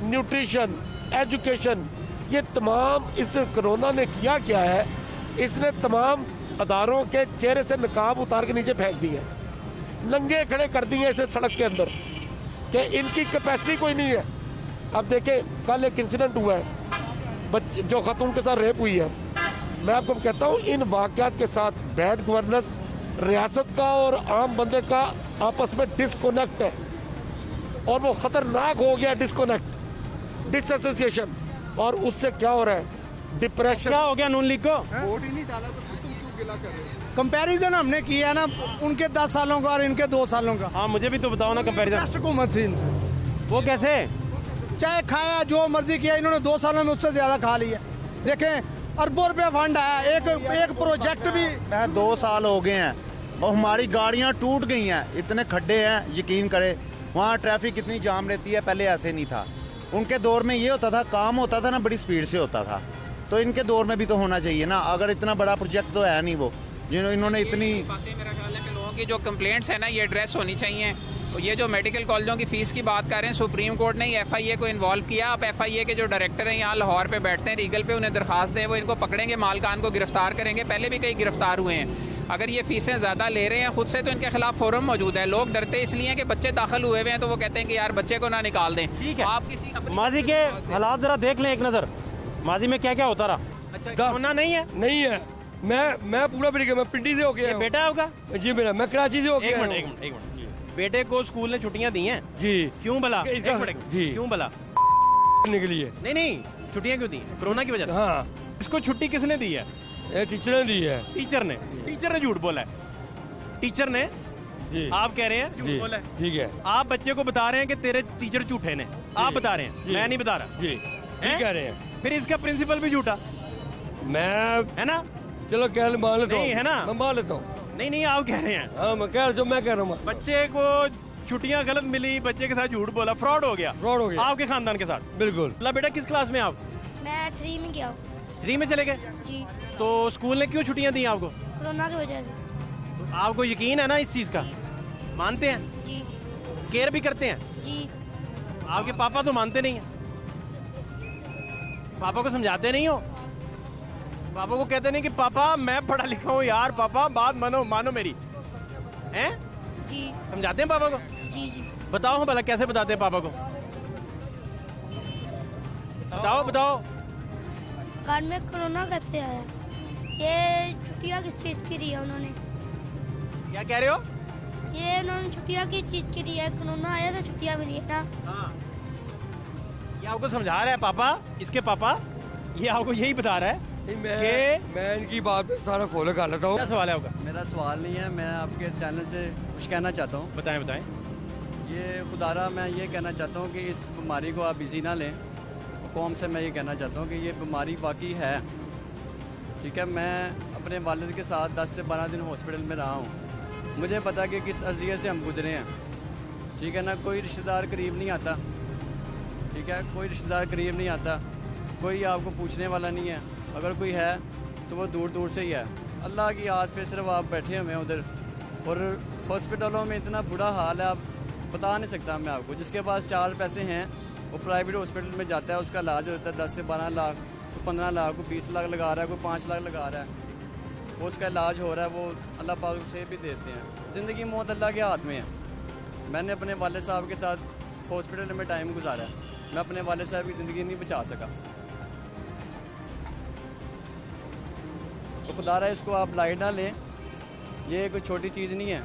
न्यूट्रिशन, एजुकेशन, ये तमाम इस कोरोना ने किया क्या है, इसने तमाम अदारों के चेहरे से नकाब उतार के नीचे फेंक दिए, नंगे खड़े कर दिए इसे सड़क के अंदर कि इनकी कैपेसिटी कोई नहीं है। अब देखें कल एक इंसिडेंट हुआ है, बच्चे जो खातून के साथ रेप हुई है, मैं आपको कहता हूँ इन वाक़यात के साथ बैड गवर्नेंस, रियासत का और आम बंदे का आपस में डिसकनेक्ट है, और वो खतरनाक हो गया डिसकनेक्ट, डिसएसोसिएशन, और उससे क्या हो रहा है, डिप्रेशन। क्या हो गया नून लीग को? वोट ही नहीं डाला तो तुम क्यों गिला कर रहे हो? कंपैरिजन हमने किया है ना उनके 10 सालों का और इनके 2 सालों का। हाँ मुझे भी तो बताओ ना कंपैरिजन। बेस्ट हुकूमत थी इनसे, वो कैसे? चाहे खाया जो मर्जी किया, इन्होंने 2 सालों में उससे ज्यादा खा लिया। देखें अरबों रुपए फंड आया, एक प्रोजेक्ट भी 2 साल हो गए हैं और हमारी गाड़ियां टूट गई हैं, इतने खड्डे हैं, यकीन करें वहाँ ट्रैफिक कितनी जाम रहती है, पहले ऐसे नहीं था। उनके दौर में ये होता था, काम होता था ना बड़ी स्पीड से होता था, तो इनके दौर में भी तो होना चाहिए ना। अगर इतना बड़ा प्रोजेक्ट तो है नहीं वो इन्होंने इतनी बातें, मेरा ख्याल है कि लोगों की जो कंप्लेंट्स है ना ये एड्रेस होनी चाहिए। ये जो मेडिकल कॉलेजों की फीस की बात कर रहे हैं, सुप्रीम कोर्ट ने FIA को इन्वॉल्व किया। आप FIA के जो डायरेक्टर हैं यहाँ लाहौर पे बैठते हैं रीगल पे, उन्हें दरखास्त दें, वो इनको पकड़ेंगे, मालकान को गिरफ्तार करेंगे। पहले भी कई गिरफ्तार हुए हैं। अगर ये फीसें ज़्यादा ले रहे हैं खुद से तो इनके खिलाफ फोरम मौजूद है। लोग डरते इसलिए हैं कि बच्चे दाखिल हुए हुए हैं तो वो कहते हैं कि यार बच्चे को ना निकाल दें। ठीक है, आप किसी माजी के हालात जरा देख लें एक नज़र, माजी में क्या क्या होता रहा। अच्छा कोरोना नहीं है? नहीं है, मैं पूरा तरीके मैं पिंडी से होके बेटा है आपका? जी मेरा, मैं कराची से होके एक मिनट बेटे को स्कूल ने छुट्टियां दी हैं जी। क्यों भला? जी क्यों भला? करने के लिए। नहीं छुट्टियां क्यों दी? कोरोना की वजह से? हाँ। इसको छुट्टी किसने दी है? टीचर ने दी है। टीचर ने झूठ बोला है। टीचर ने जी। आप कह रहे हैं झूठ बोला है? ठीक है। आप बच्चे को बता रहे हैं कि तेरे टीचर झूठे ने, आप बता रहे हैं, मैं नहीं बता रहा जी। ठीक कह रहे हैं। फिर इसका प्रिंसिपल भी झूठा मैं, है ना? चलो कह मान लेता हूँ, नहीं है ना? मैं मान लेता हूँ। नहीं आप कह रहे हैं। हाँ मैं कह रहा हूँ बच्चे को छुट्टियां गलत मिली, बच्चे के साथ झूठ बोला, फ्रॉड हो गया आपके खानदान के साथ। बिल्कुल। बेटा किस क्लास में आप? मैं 3 में गया। 3 में चले गए जी। तो स्कूल ने क्यों छुट्टियां दी आपको? कोरोना की वजह से। तो आपको यकीन है ना इस चीज का? मानते हैं? जी। केयर भी करते हैं? जी। आपके पापा तो मानते नहीं है, पापा को समझाते नहीं हो? पापा को कहते नहीं कि पापा मैं पढ़ा लिखा हूँ यार, पापा बात मानो मेरी, हैं? जी। समझाते हैं पापा को? जी। बताओ भला कैसे बताते हैं पापा को? बताओ। घर में कोरोना कैसे आया? ये छुट्टियाँ किस चीज़ की दी है उन्होंने? क्या कह रहे हो? ये उन्होंने छुट्टियाँ किस चीज़ की दी है? कोरोना आया तो छुट्टियाँ मिली है ना। हाँ। ये आपको समझा रहा है पापा, इसके पापा ये आपको यही बता रहा है? मैं इनकी बात पे सारा फॉलो कर लेता हूँ। क्या सवाल है आपका? मेरा सवाल नहीं है, मैं आपके चैनल से कुछ कहना चाहता हूँ। बताएं। ये खुदारा मैं ये कहना चाहता हूँ कि इस बीमारी को आप इजी ना लें। कौम से मैं ये कहना चाहता हूँ कि ये बीमारी वाकई है, ठीक है। मैं अपने वालिद के साथ 10 से 12 दिन हॉस्पिटल में रहा हूँ, मुझे पता कि किस अज़ियत से हम गुजरे हैं, ठीक है ना। कोई रिश्तेदार करीब नहीं आता, ठीक है, कोई रिश्तेदार करीब नहीं आता, कोई आपको पूछने वाला नहीं है, अगर कोई है तो वो दूर दूर से ही है। अल्लाह की आस पे सिर्फ आप बैठे हुए हैं उधर, और हॉस्पिटलों में इतना बुरा हाल है, आप बता नहीं सकता मैं आपको। जिसके पास 4 पैसे हैं वो प्राइवेट हॉस्पिटल में जाता है, उसका इलाज होता है 10 से 12 लाख, कोई 15 लाख, कोई 20 लाख लगा रहा है, कोई 5 लाख लगा रहा है। वो उसका इलाज हो रहा है, वो अल्लाह पाक उसे भी देते हैं। ज़िंदगी मौत अल्लाह के हाथ में है। मैंने अपने वाले साहब के साथ हॉस्पिटल में टाइम गुजारा है, मैं अपने वाले साहब की ज़िंदगी नहीं बचा सका। तो खुदा रहा इसको आप लाइट ना लें, ये कोई छोटी चीज़ नहीं है,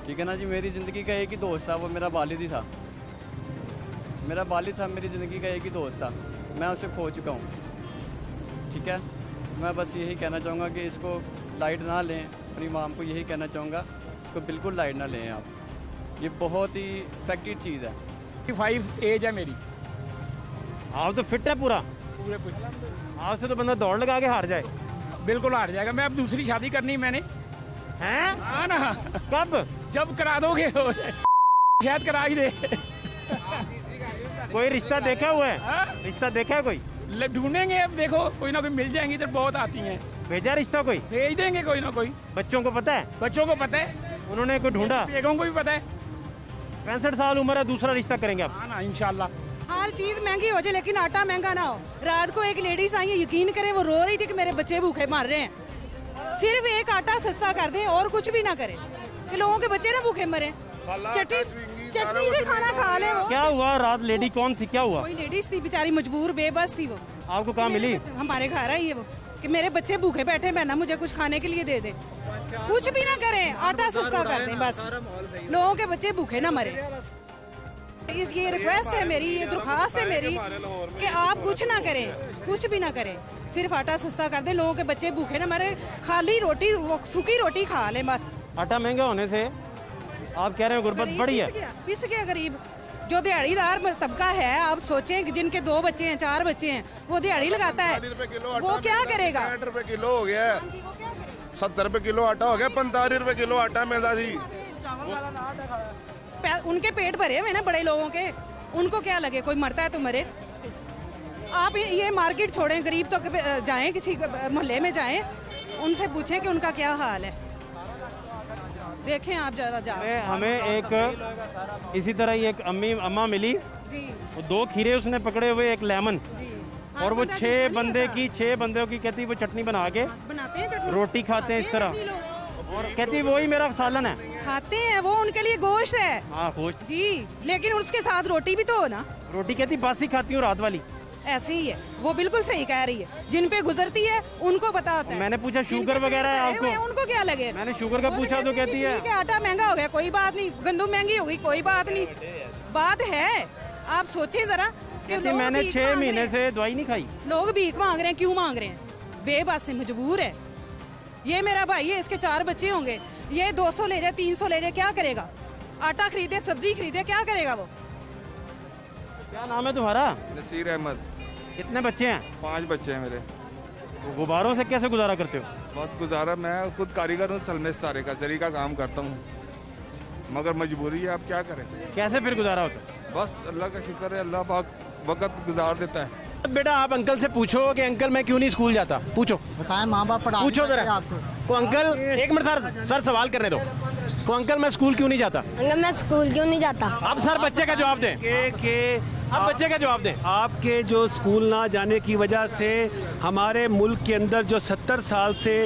ठीक है ना जी। मेरी ज़िंदगी का एक ही दोस्त था, वो मेरा वालिद ही था। मेरा वालिद था, मेरी ज़िंदगी का एक ही दोस्त था, मैं उसे खो चुका हूँ, ठीक है। मैं बस यही कहना चाहूँगा कि इसको लाइट ना लें, अपनी माम को यही कहना चाहूँगा, इसको बिल्कुल लाइट ना लें आप, ये बहुत ही इफेक्टिव चीज़ है। 5 एज है मेरी। आप तो फिट है पूरा, आपसे तो बंदा दौड़ लगा के हार जाए। बिल्कुल हार जाएगा। मैं अब दूसरी शादी करनी है मैंने। हैं? हाँ ना। कब? जब करा दोगे शायद करा ही दे। कोई रिश्ता देखा हुआ है? रिश्ता देखा है कोई? ढूंढेंगे अब, देखो कोई ना कोई मिल जाएंगी, इधर बहुत आती हैं। भेजा रिश्ता कोई? भेज देंगे कोई ना कोई। बच्चों को पता है? बच्चों को पता है, उन्होंने कोई ढूंढा? बेगम को भी पता है। 65 साल उम्र है, दूसरा रिश्ता करेंगे आप? हाँ ना, इंशाल्लाह। हर चीज महंगी हो जाए लेकिन आटा महंगा ना हो। रात को एक लेडीज आई है, यकीन करें वो रो रही थी कि मेरे बच्चे भूखे मर रहे हैं। सिर्फ एक आटा सस्ता कर दें और कुछ भी ना करें कि लोगों के बच्चे ना भूखे मरे। चटनी से खाना खा ले। वो क्या हुआ रात? लेडी कौन सी? क्या हुआ? कोई लेडीज थी बेचारी, मजबूर बेबस थी वो। आपको कहाँ मिली? हमारे घर आई है वो कि मेरे बच्चे भूखे बैठे, मैं ना मुझे कुछ खाने के लिए दे दे। कुछ भी ना करें, आटा सस्ता कर दें बस, लोगों के बच्चे भूखे ना मरे। ये रिक्वेस्ट है मेरी, ये दरख्वास्त है मेरी कि आप कुछ ना करें, कुछ भी ना करें, सिर्फ आटा सस्ता कर दें, लोगों के बच्चे भूखे ना मरे। खाली रोटी, सूखी रोटी खा लें बस। आटा महंगा होने से आप कह रहे हैं गुर्बत बढ़ी है? पिस गया गरीब। जो दिहाड़ीदार तबका है, आप सोचें कि जिनके 2 बच्चे हैं, 4 बच्चे हैं, वो दिहाड़ी लगाता है, वो क्या करेगा? 60 रुपए किलो हो गया है, 70 रुपए किलो आटा हो गया, 45 रुपए किलो आटा मिलता जी। उनके पेट भरे हुए ना बड़े लोगों के, उनको क्या लगे, कोई मरता है तो मरे। आप ये मार्केट छोड़ें, गरीब तो जाएं, किसी मोहल्ले में जाएं, उनसे पूछें कि उनका क्या हाल है, देखें आप ज़रा जाओ। हमें एक इसी तरह ही एक अम्मा मिली जी, वो 2 खीरे उसने पकड़े हुए, एक लेमन, और वो 6 बंदों की कहती वो चटनी बना के बनाते हैं, चटनी रोटी खाते हैं इस तरह, और कहती वही मेरा सालन है। खाते हैं वो, उनके लिए गोश्त है। हाँ गोश्त जी, लेकिन उसके साथ रोटी भी तो हो ना। रोटी कहती बासी खाती हूँ रात वाली। ऐसे ही है, वो बिल्कुल सही कह रही है। जिन पे गुजरती है उनको पता होता है। मैंने पूछा शुगर वगैरह है आपको? उनको क्या लगे? मैंने शुगर का पूछा तो कहती है ठीक है, आटा महंगा हो गया कोई बात नहीं, गंदम महंगी हो गई कोई बात नहीं, बात है आप सोचें जरा कि मैंने 6 महीने से दवाई नहीं खाई। लोग भीख मांग रहे हैं, क्यों मांग रहे हैं? बेबस है, मजबूर है। ये मेरा भाई है, इसके 4 बच्चे होंगे, ये 200 ले जाए, 300 ले जाए, क्या करेगा? आटा खरीदे, सब्जी खरीदे, क्या करेगा वो? क्या नाम है तुम्हारा? नसीर अहमद। कितने बच्चे हैं? 5 बच्चे हैं मेरे। तो गुब्बारों से कैसे गुजारा करते हो? बस गुजारा, मैं खुद कारीगर हूँ, सलमे सितारे का जरी का काम करता हूँ, मगर मजबूरी है, आप क्या करें। कैसे फिर गुजारा होता है? बस अल्लाह का शुक्र है, अल्लाह पाक वक्त गुजार देता है। बेटा आप अंकल से पूछो कि अंकल मैं क्यों नहीं स्कूल जाता, पूछो। बताएं, माँ बाप पढ़ा पूछो जरा आपको को अंकल, एक मिनट सर सवाल करने दो को अंकल मैं स्कूल क्यों नहीं जाता? अंकल मैं स्कूल क्यों नहीं जाता? अब सर बच्चे का जवाब दें अब बच्चे का जवाब दें। आपके जो स्कूल ना जाने की वजह से हमारे मुल्क के अंदर जो 70 साल से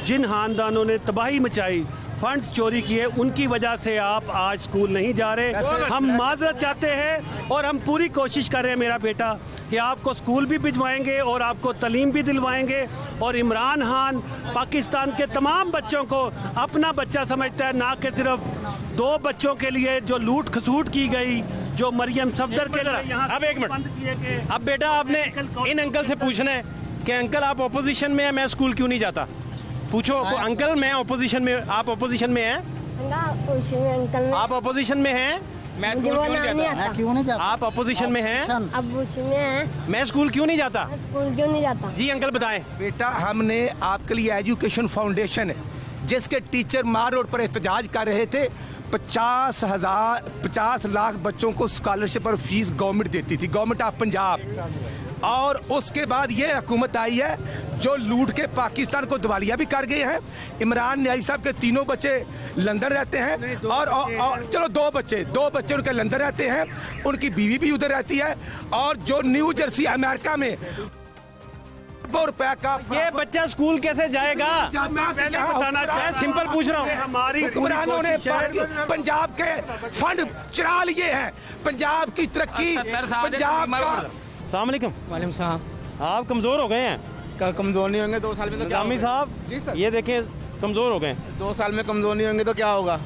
जिन खानदानों ने तबाही मचाई, फंड्स चोरी किए, उनकी वजह से आप आज स्कूल नहीं जा रहे। हम माजरत चाहते हैं और हम पूरी कोशिश कर रहे हैं मेरा बेटा कि आपको स्कूल भी भिजवाएंगे और आपको तालीम भी दिलवाएंगे। और इमरान खान पाकिस्तान के तमाम बच्चों को अपना बच्चा समझता है, ना कि सिर्फ 2 बच्चों के लिए जो लूट खसूट की गई, जो मरियम सफदर के लिए यहाँ अब एक मिनट, अब बेटा आपने इन अंकल से पूछना है कि अंकल आप ऑपोजिशन में हैं, मैं स्कूल क्यों नहीं जाता? पूछो अंकल, मैं ऑपोजिशन में, आप ऑपोजिशन में हैं? अंकल आप ऑपोजिशन में हैं? मैं स्कूल क्यों नहीं जाता? आप ऑपोजिशन में हैं? मैं स्कूल क्यों नहीं जाता? स्कूल क्यों नहीं जाता? जी अंकल बताएं। बेटा हमने आपके लिए एजुकेशन फाउंडेशन है, जिसके टीचर मार रोड पर एहतजाज कर रहे थे। 50 लाख बच्चों को स्कॉलरशिप और फीस गवर्नमेंट देती थी, गवर्नमेंट ऑफ पंजाब। और उसके बाद ये हुकूमत आई है जो लूट के पाकिस्तान को दिवालिया भी कर गए हैं। इमरान न्याई साहब के 3 बच्चे लंदन रहते हैं, और चलो 2 बच्चे उनके लंदन रहते हैं, उनकी बीवी भी उधर रहती है। और जो न्यू जर्सी अमेरिका में रुपए का ये बच्चा स्कूल कैसे जाएगा? पहले बताना चाहे, सिंपल पूछ रहा हूँ। हमारी हुक्मरानों ने पंजाब के फंड चुरा लिए हैं, पंजाब की तरक्की, पंजाब का। अस्सलाम वालेकुम। वालेकुम सलाम। आप कमजोर हो गए हैं। कमजोर नहीं होंगे 2 साल में तो क्या निजामी साहब जी सर, ये देखें कमजोर हो गए। 2 साल में कमजोर नहीं होंगे तो क्या होगा?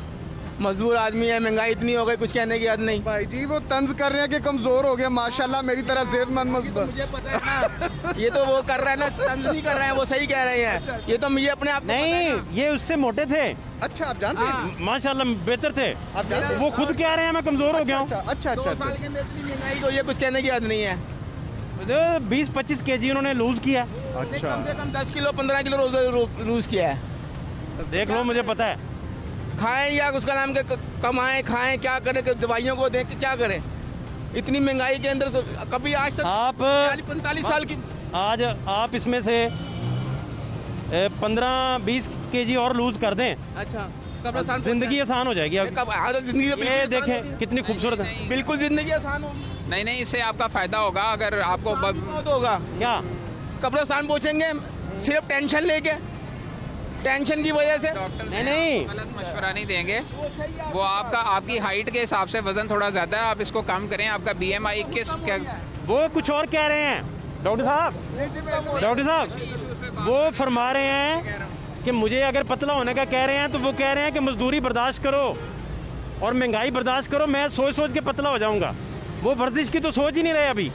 मजदूर आदमी है, महंगाई इतनी हो गई, कुछ कहने की याद नहीं। भाई जी वो तंज कर रहे हैं कि कमजोर हो गया, माशाल्लाह मेरी तरह सेहतमंद मजबूत। मुझे पता है ना, ये तो वो कर रहा है ना, तंज नहीं कर रहे हैं, वो सही कह रहे हैं। ये तो मुझे अपने आप नहीं, ये उससे मोटे थे। अच्छा आप जानते हैं? माशाल्लाह बेहतर थे। वो खुद कह रहे हैं मैं कमजोर हो गया हूँ। अच्छा 2 साल के अंदर इतनी महंगाई को ये कुछ कहने की याद नहीं है। 20-25 kg उन्होंने लूज किया। अच्छा कम से कम 10 किलो 15 किलो रोज लूज किया है। देख लो, मुझे पता है। खाएं या उसका नाम के कमाएं, खाएं, क्या करें, दवाइयों को दें, क्या करें? इतनी महंगाई के अंदर तो कभी आज तक आप 45 साल की आज आप इसमें से 15-20 kg और लूज कर दें। अच्छा कब्रिस्तान जिंदगी आसान हो जाएगी। जिंदगी ये देखें कितनी खूबसूरत है। बिल्कुल जिंदगी आसान होगी। नहीं, इससे आपका फायदा होगा अगर आपको बहुत होगा। क्या कब्रिस्तान पहुंचेंगे सिर्फ टेंशन लेके, टेंशन की वजह से। नहीं गलत मशवरा नहीं देंगे। वो आपकी हाइट के हिसाब से वजन थोड़ा ज्यादा है, आप इसको कम करें। आपका BMI 21 वो कुछ और कह रहे हैं डॉक्टर साहब वो फरमा रहे हैं कि मुझे अगर पतला होने का कह रहे हैं तो वो कह रहे हैं कि मजदूरी बर्दाश्त करो और महंगाई बर्दाश्त करो। मैं सोच सोच के पतला हो जाऊंगा। वो वर्जिश की तो सोच ही नहीं रहे अभी,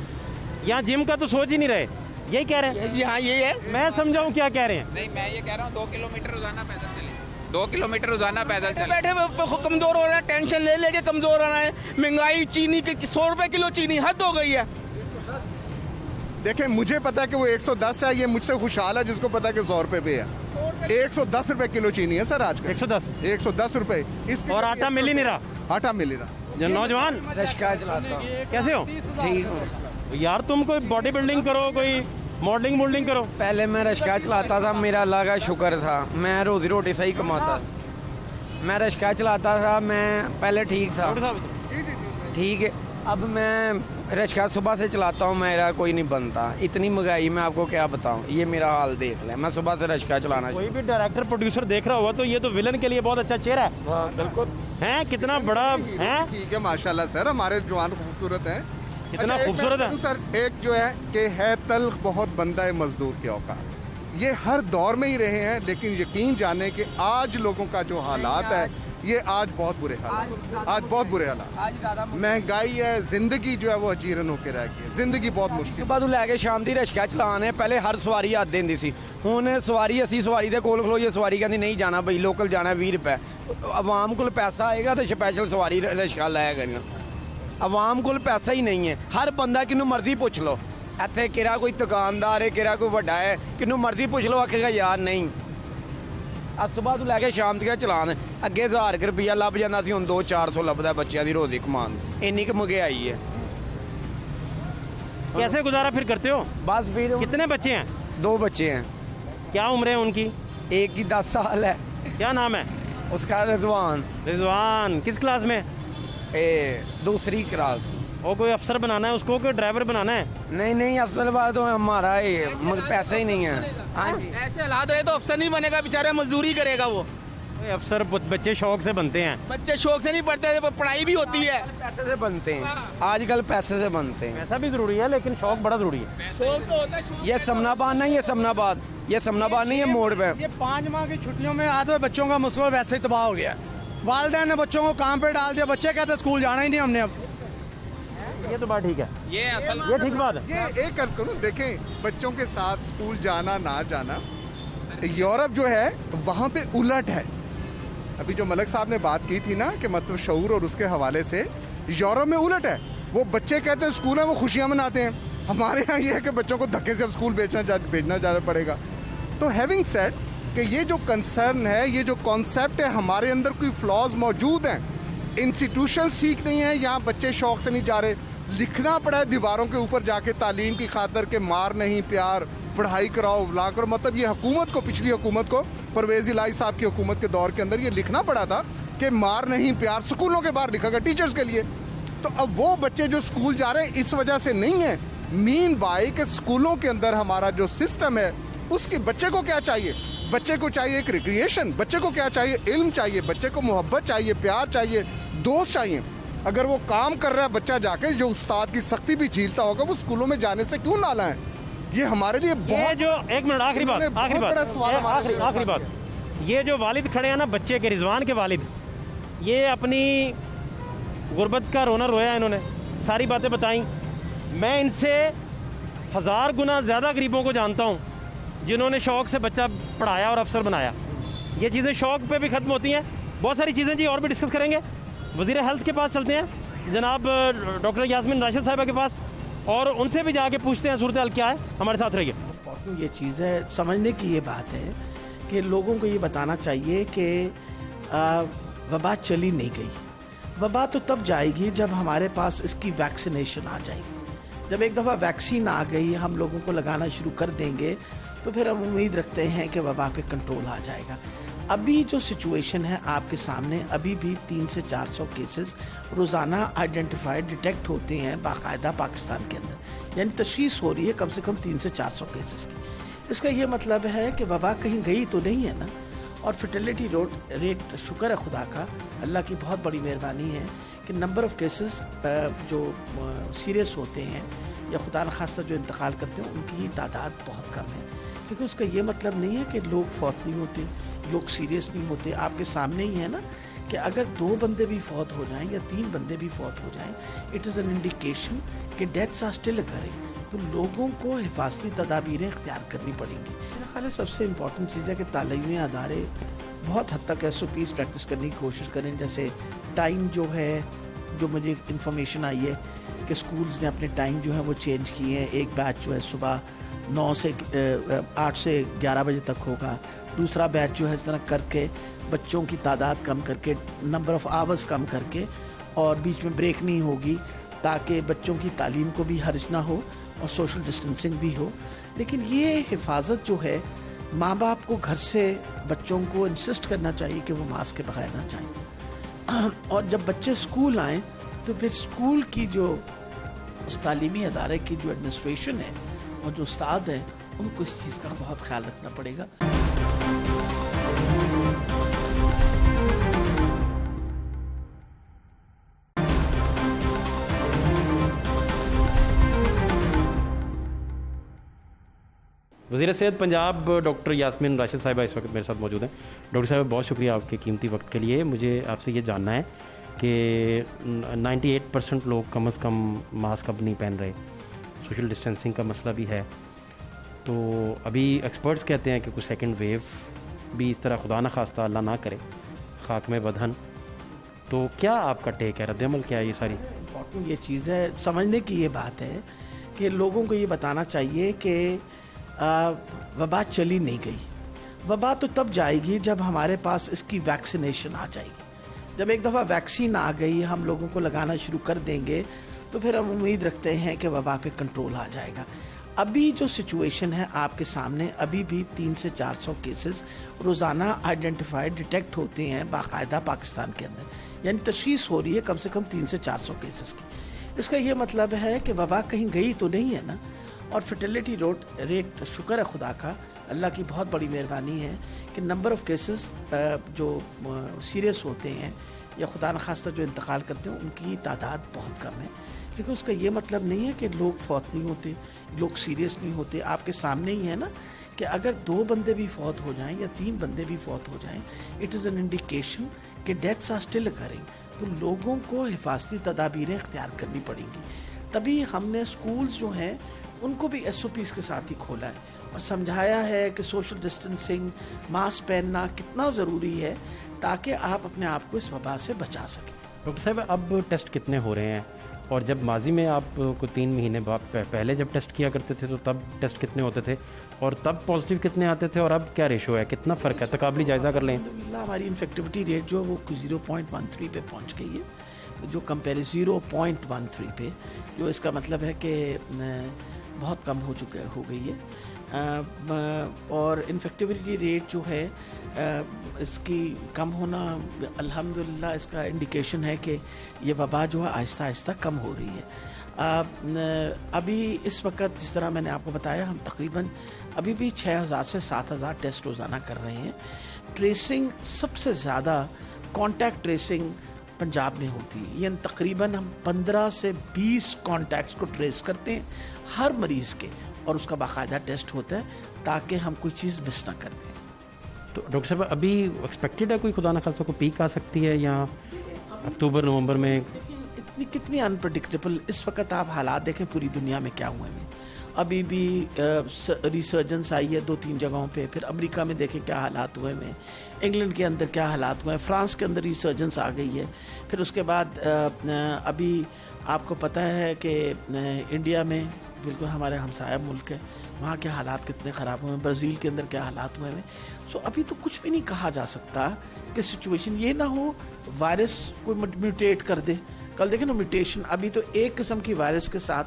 यहाँ जिम का तो सोच ही नहीं रहे। यही कह रहे हैं जी हाँ, यही है। मैं समझाऊं क्या कह रहे हैं। नहीं, मैं ये कह रहा हूँ 2 किलोमीटर रोजाना पैदल चले। 2 किलोमीटर रोजाना पैदल चले। बैठे कमजोर हो रहे हैं, टेंशन ले लेके कमजोर हो रहे हैं। महंगाई, चीनी के 100 रुपए किलो चीनी, हद हो गई है। देखें मुझे पता है कि वो 110 है, ये मुझसे खुशहाल है जिसको पता है कि 100 रुपए पे है। 110 रुपए किलो चीनी है सर आज का। 110 रुपए। और आटा मिल ही नहीं रहा। आटा मिल ही रहा। नौजवान रिक्शा चलाता हूँ। कैसे हो? ठीक हूँ यार तुम कोई बॉडी बिल्डिंग करो, कोई मॉडलिंग करो। पहले मैं रिक्शा चलाता था, मेरा अल्लाह का शुक्र था, मैं रोजी रोटी सही कमाता। मैं रिक्शा चलाता था, मैं पहले ठीक था, ठीक है। अब मैं रिक्शा सुबह से चलाता हूँ, मेरा कोई नहीं बनता। इतनी महंगाई मैं आपको क्या बताऊँ, ये मेरा हाल देख लें। मैं सुबह से रिक्शा चलाना। कोई भी डायरेक्टर प्रोड्यूसर देख रहा होगा तो ये तो विलन के लिए बहुत अच्छा चेहरा है। बिल्कुल है, कितना बड़ा है। ठीक है माशाल्लाह सर, हमारे जवान खूबसूरत हैं। कितना खूबसूरत है सर। एक जो है कि है तल्ख बहुत बंदा है मजदूर के औकात। ये हर दौर में ही रहे हैं, लेकिन यकीन जाने कि आज लोगों का जो हालात है ये आज बहुत बुरे हालात, आज बहुत बुरे हालात। महंगाई है, जिंदगी जो है वो अजीरन होकर रह गई है, जिंदगी बहुत मुश्किल। सुबह तो लैके शाम दी रिक्शा चलाने पहले हर सवारी हद देंदी सी। हुण सवारी असी सवारी दे कोल खलोइए, सवारी कहती नहीं जाना भाई, लोकल जाना 20 रुपए। अवाम को पैसा आएगा तो स्पैशल सवारी रिक्शा लाया करना। अवाम को पैसा ही नहीं है। हर बंदा किन्नू मर्जी पुछ लो, इत्थे किरा कोई दुकानदार है, किरा कोई वड्डा है, किन्नू मर्जी पुछ लो, आखेगा यार नहीं। आज सुबह तो लैके शाम तक चलान अगे 1000 रुपया लभ जाता सी, हुण 200-400 लभदा बच्चों की रोजी कमान। इन्नी क महंगाई है। कैसे गुजारा फिर करते हो? बस फिर। कितने बच्चे हैं? 2 बच्चे हैं। क्या उम्र है उनकी? एक की 10 साल है। क्या नाम है उसका? रिजवान। किस क्लास में? दूसरी क्लास। और कोई अफसर बनाना है उसको, कोई ड्राइवर बनाना है? नहीं अफसर बात तो हमारा पैसा ही नहीं है। हाँ जी, ऐसे हालात रहे तो अफसर नहीं बनेगा, बेचारा मजदूरी करेगा वो। अफसर बच्चे शौक से बनते हैं। बच्चे शौक से नहीं पढ़ते, पढ़ाई भी होती है। पैसे से बनते हैं आजकल, पैसे से बनते हैं। पैसा भी जरूरी है लेकिन शौक बड़ा जरूरी है। शौक तो होता है। ये समनाबाद नहीं, ये समनाबाद नहीं है मोड़ पे। ये 5 माह की छुट्टियों में आधे बच्चों का मुस्तकबिल वैसे ही तबाह हो गया। वालिदैन ने बच्चों को काम पे डाल दिया, बच्चे कहते स्कूल जाना ही नहीं हमने। अब ये तो बात ठीक है, ये ठीक बात है। ये एक अर्ज करूं, देखें बच्चों के साथ स्कूल जाना ना जाना, यूरोप जो है वहाँ पे उलट है। अभी जो मलक साहब ने बात की थी ना कि मतलब शऊर और उसके हवाले से, यूरोप में उलट है। वो बच्चे कहते हैं स्कूल है, वो खुशियाँ मनाते हैं। हमारे यहाँ ये है कि बच्चों को धक्के से अब स्कूल भेजना जाना पड़ेगा। तो हैविंग सेड कि ये जो कंसर्न है, ये जो कॉन्सेप्ट है, हमारे अंदर कोई फ्लॉज मौजूद हैं, इंस्टीट्यूशंस ठीक नहीं है, यहाँ बच्चे शौक से नहीं जा रहे। लिखना पड़ा है दीवारों के ऊपर जाके तालीम की खातर के मार नहीं प्यार, पढ़ाई कराओ ला करो। मतलब ये हुकूमत को, पिछली हुकूमत को, परवेज़ इलाही साहब की हुकूमत के दौर के अंदर ये लिखना पड़ा था कि मार नहीं प्यार स्कूलों के बाहर लिखा गया टीचर्स के लिए। तो अब वो बच्चे जो स्कूल जा रहे हैं इस वजह से नहीं है, मीन बाई के स्कूलों के अंदर हमारा जो सिस्टम है, उसके बच्चे को क्या चाहिए? बच्चे को चाहिए एक रिक्रिएशन, बच्चे को क्या चाहिए? इल्म चाहिए, बच्चे को मोहब्बत चाहिए, प्यार चाहिए, दोस्त चाहिए। अगर वो काम कर रहा है बच्चा जाके, जो उस्ताद की सख्ती भी झीलता होगा, वो स्कूलों में जाने से क्यों नाला है? ये हमारे लिए बहुत, जो एक मिनट आखिरी बात, ये जो वालिद खड़े हैं ना बच्चे के, रिजवान के वालिद, ये अपनी गुर्बत का रोना रोया, इन्होंने सारी बातें बताई। मैं इनसे 1000 गुना ज़्यादा गरीबों को जानता हूँ जिन्होंने शौक़ से बच्चा पढ़ाया और अफसर बनाया। ये चीज़ें शौक़ पे भी ख़त्म होती हैं। बहुत सारी चीज़ें जी और भी डिस्कस करेंगे। वज़ीर हेल्थ के पास चलते हैं, जनाब डॉक्टर यास्मीन राशिद साहिबा के पास, और उनसे भी जाके पूछते हैं सूरत हाल क्या है। हमारे साथ रहिए। ये चीज़ है, समझने की ये बात है कि लोगों को ये बताना चाहिए कि वबा चली नहीं गई। वबा तो तब जाएगी जब हमारे पास इसकी वैक्सीनेशन आ जाएगी। जब एक दफ़ा वैक्सीन आ गई, हम लोगों को लगाना शुरू कर देंगे, तो फिर हम उम्मीद रखते हैं कि वबा पे कंट्रोल आ जाएगा। अभी जो सिचुएशन है आपके सामने, अभी भी 300 से 400 केसेस रोज़ाना आइडेंटिफाइड डिटेक्ट होते हैं बाकायदा पाकिस्तान के अंदर, यानी तशखीस हो रही है कम से कम 300 से 400 केसेस की। इसका ये मतलब है कि वबा कहीं गई तो नहीं है ना। और फर्टिलिटी रेट शुक्र है खुदा का, अल्लाह की बहुत बड़ी मेहरबानी है कि नंबर ऑफ़ केसेस जो सीरियस होते हैं या खुदा न खास्ता जो इंतकाल करते हैं, उनकी तादाद बहुत कम है। क्योंकि उसका ये मतलब नहीं है कि लोग फौत नहीं होते, लोग सीरियस नहीं होते। आपके सामने ही है ना कि अगर 2 बंदे भी फौत हो जाएं या 3 बंदे भी फौत हो जाएं, इट इज़ एन इंडिकेशन कि डेथ्स आर स्टिल अकरिंग। तो लोगों को हिफाजती तदाबीरें इख्तियार करनी पड़ेंगी। मेरा ख्याल है सबसे इम्पॉर्टेंट चीज़ है कि तालीमी अदारे बहुत हद तक SOPs प्रैक्टिस करने की कोशिश करें। जैसे टाइम जो है, जो मुझे इंफॉर्मेशन आई है कि स्कूल्स ने अपने टाइम जो है वो चेंज किए हैं। एक बैच जो है सुबह 8 से 11 बजे तक होगा, दूसरा बैच जो है इस तरह करके बच्चों की तादाद कम करके, नंबर ऑफ़ आवर्स कम करके, और बीच में ब्रेक नहीं होगी ताकि बच्चों की तालीम को भी हर्ज ना हो और सोशल डिस्टेंसिंग भी हो। लेकिन ये हिफाजत जो है, माँ बाप को घर से बच्चों को इंसिस्ट करना चाहिए कि वो मास्क के बगैर ना जाएं। और जब बच्चे स्कूल आएँ तो फिर स्कूल की जो उस तालीमी अदारे की जो एडमिनिस्ट्रेशन है और जो उस्ताद हैं, उनको इस चीज़ का बहुत ख्याल रखना पड़ेगा। वज़ीर सेहत पंजाब डॉक्टर यास्मीन राशिद साहिबा इस वक्त मेरे साथ मौजूद हैं। डॉक्टर साहब, बहुत शुक्रिया आपके कीमती वक्त के लिए। मुझे आपसे ये जानना है कि 98% लोग कम से कम मास्क अब नहीं पहन रहे, सोशल डिस्टेंसिंग का मसला भी है। तो अभी एक्सपर्ट्स कहते हैं कि कुछ सेकंड वेव भी इस तरह, खुदा न खास्ता अल्लाह ना करे, खाक में बदहन। तो क्या आपका टेक है, रद्दअमल क्या है? ये सारी इम्पॉर्टेंट ये चीज़ है, समझने की ये बात है कि लोगों को ये बताना चाहिए कि वबा चली नहीं गई। वबा तो तब जाएगी जब हमारे पास इसकी वैक्सीनेशन आ जाएगी। जब एक दफ़ा वैक्सीन आ गई, हम लोगों को लगाना शुरू कर देंगे, तो फिर हम उम्मीद रखते हैं कि वबा पे कंट्रोल आ जाएगा। अभी जो सिचुएशन है आपके सामने, अभी भी 300 से 400 केसेस रोज़ाना आइडेंटिफाइड डिटेक्ट होते हैं बाकायदा पाकिस्तान के अंदर, यानी तशखीस हो रही है कम से कम 300 से 400 केसेस की। इसका ये मतलब है कि वबा कहीं गई तो नहीं है ना। और फर्टिलिटी रेट शुक्र है खुदा का, अल्लाह की बहुत बड़ी मेहरबानी है कि नंबर ऑफ़ केसेस जो सीरियस होते हैं या खुदा न खास्ता जो इंतकाल करते हैं, उनकी तादाद बहुत कम है। क्योंकि उसका ये मतलब नहीं है कि लोग फौत नहीं होते, लोग सीरियस नहीं होते। आपके सामने ही है ना कि अगर 2 बंदे भी फौत हो जाएं या 3 बंदे भी फौत हो जाएं, इट इज़ एन इंडिकेशन कि डेथ्स आर स्टिल अकरिंग। तो लोगों को हिफाजती तदाबीरें इख्तियार करनी पड़ेंगी। तभी हमने स्कूल्स जो हैं उनको भी SOPs के साथ ही खोला है और समझाया है कि सोशल डिस्टेंसिंग, मास्क पहनना कितना ज़रूरी है ताकि आप अपने आप को इस वबा से बचा सकें। डॉक्टर साहब, अब टेस्ट कितने हो रहे हैं? और जब माजी में आपको 3 महीने पहले जब टेस्ट किया करते थे तो तब टेस्ट कितने होते थे और तब पॉजिटिव कितने आते थे, और अब क्या रेशो है, कितना फ़र्क है? तकाबली जायज़ा कर लें। हमारी इन्फेक्टिविटी रेट जो है वो 0.13 पे पहुंच गई है, जो कंपेयर 0.13 पे, जो इसका मतलब है कि बहुत कम हो गई है। और इन्फेक्टिविटी रेट जो है इसकी कम होना अल्हम्दुलिल्लाह इसका इंडिकेशन है कि ये वबा जो है आहिस्ता आहिस्ता कम हो रही है। अभी इस वक्त जिस तरह मैंने आपको बताया, हम तकरीबन अभी भी 6,000 से 7,000 टेस्ट रोज़ाना कर रहे हैं। ट्रेसिंग सबसे ज़्यादा कॉन्टैक्ट ट्रेसिंग पंजाब में होती है, यानी तकरीबन हम 15 से 20 कॉन्टैक्ट्स को ट्रेस करते हैं हर मरीज़ के, और उसका बाकायदा टेस्ट होता है ताकि हम कोई चीज़ मिस ना कर दें। तो डॉक्टर साहब अभी एक्सपेक्टेड है कोई खुदा न खास्ता को पीक आ सकती है या अक्टूबर नवंबर में? इतनी कितनी अनप्रडिक्टेबल इस वक्त आप हालात देखें पूरी दुनिया में क्या हुए हैं। अभी भी रिसर्जेंस आई है 2-3 जगहों पे, फिर अमेरिका में देखें क्या हालात हुए हैं, इंग्लैंड के अंदर क्या हालात हुए हैं, फ्रांस के अंदर रिसर्जेंस आ गई है। फिर उसके बाद अभी आपको पता है कि इंडिया में बिल्कुल हमारे हमसाया मुल्क है, वहाँ के हालात कितने ख़राब हुए हैं, ब्राज़ील के अंदर क्या हालात हुए हैं। सो अभी तो कुछ भी नहीं कहा जा सकता कि सिचुएशन ये ना हो वायरस कोई म्यूटेट कर दे। कल देखें ना म्यूटेशन, अभी तो एक किस्म की वायरस के साथ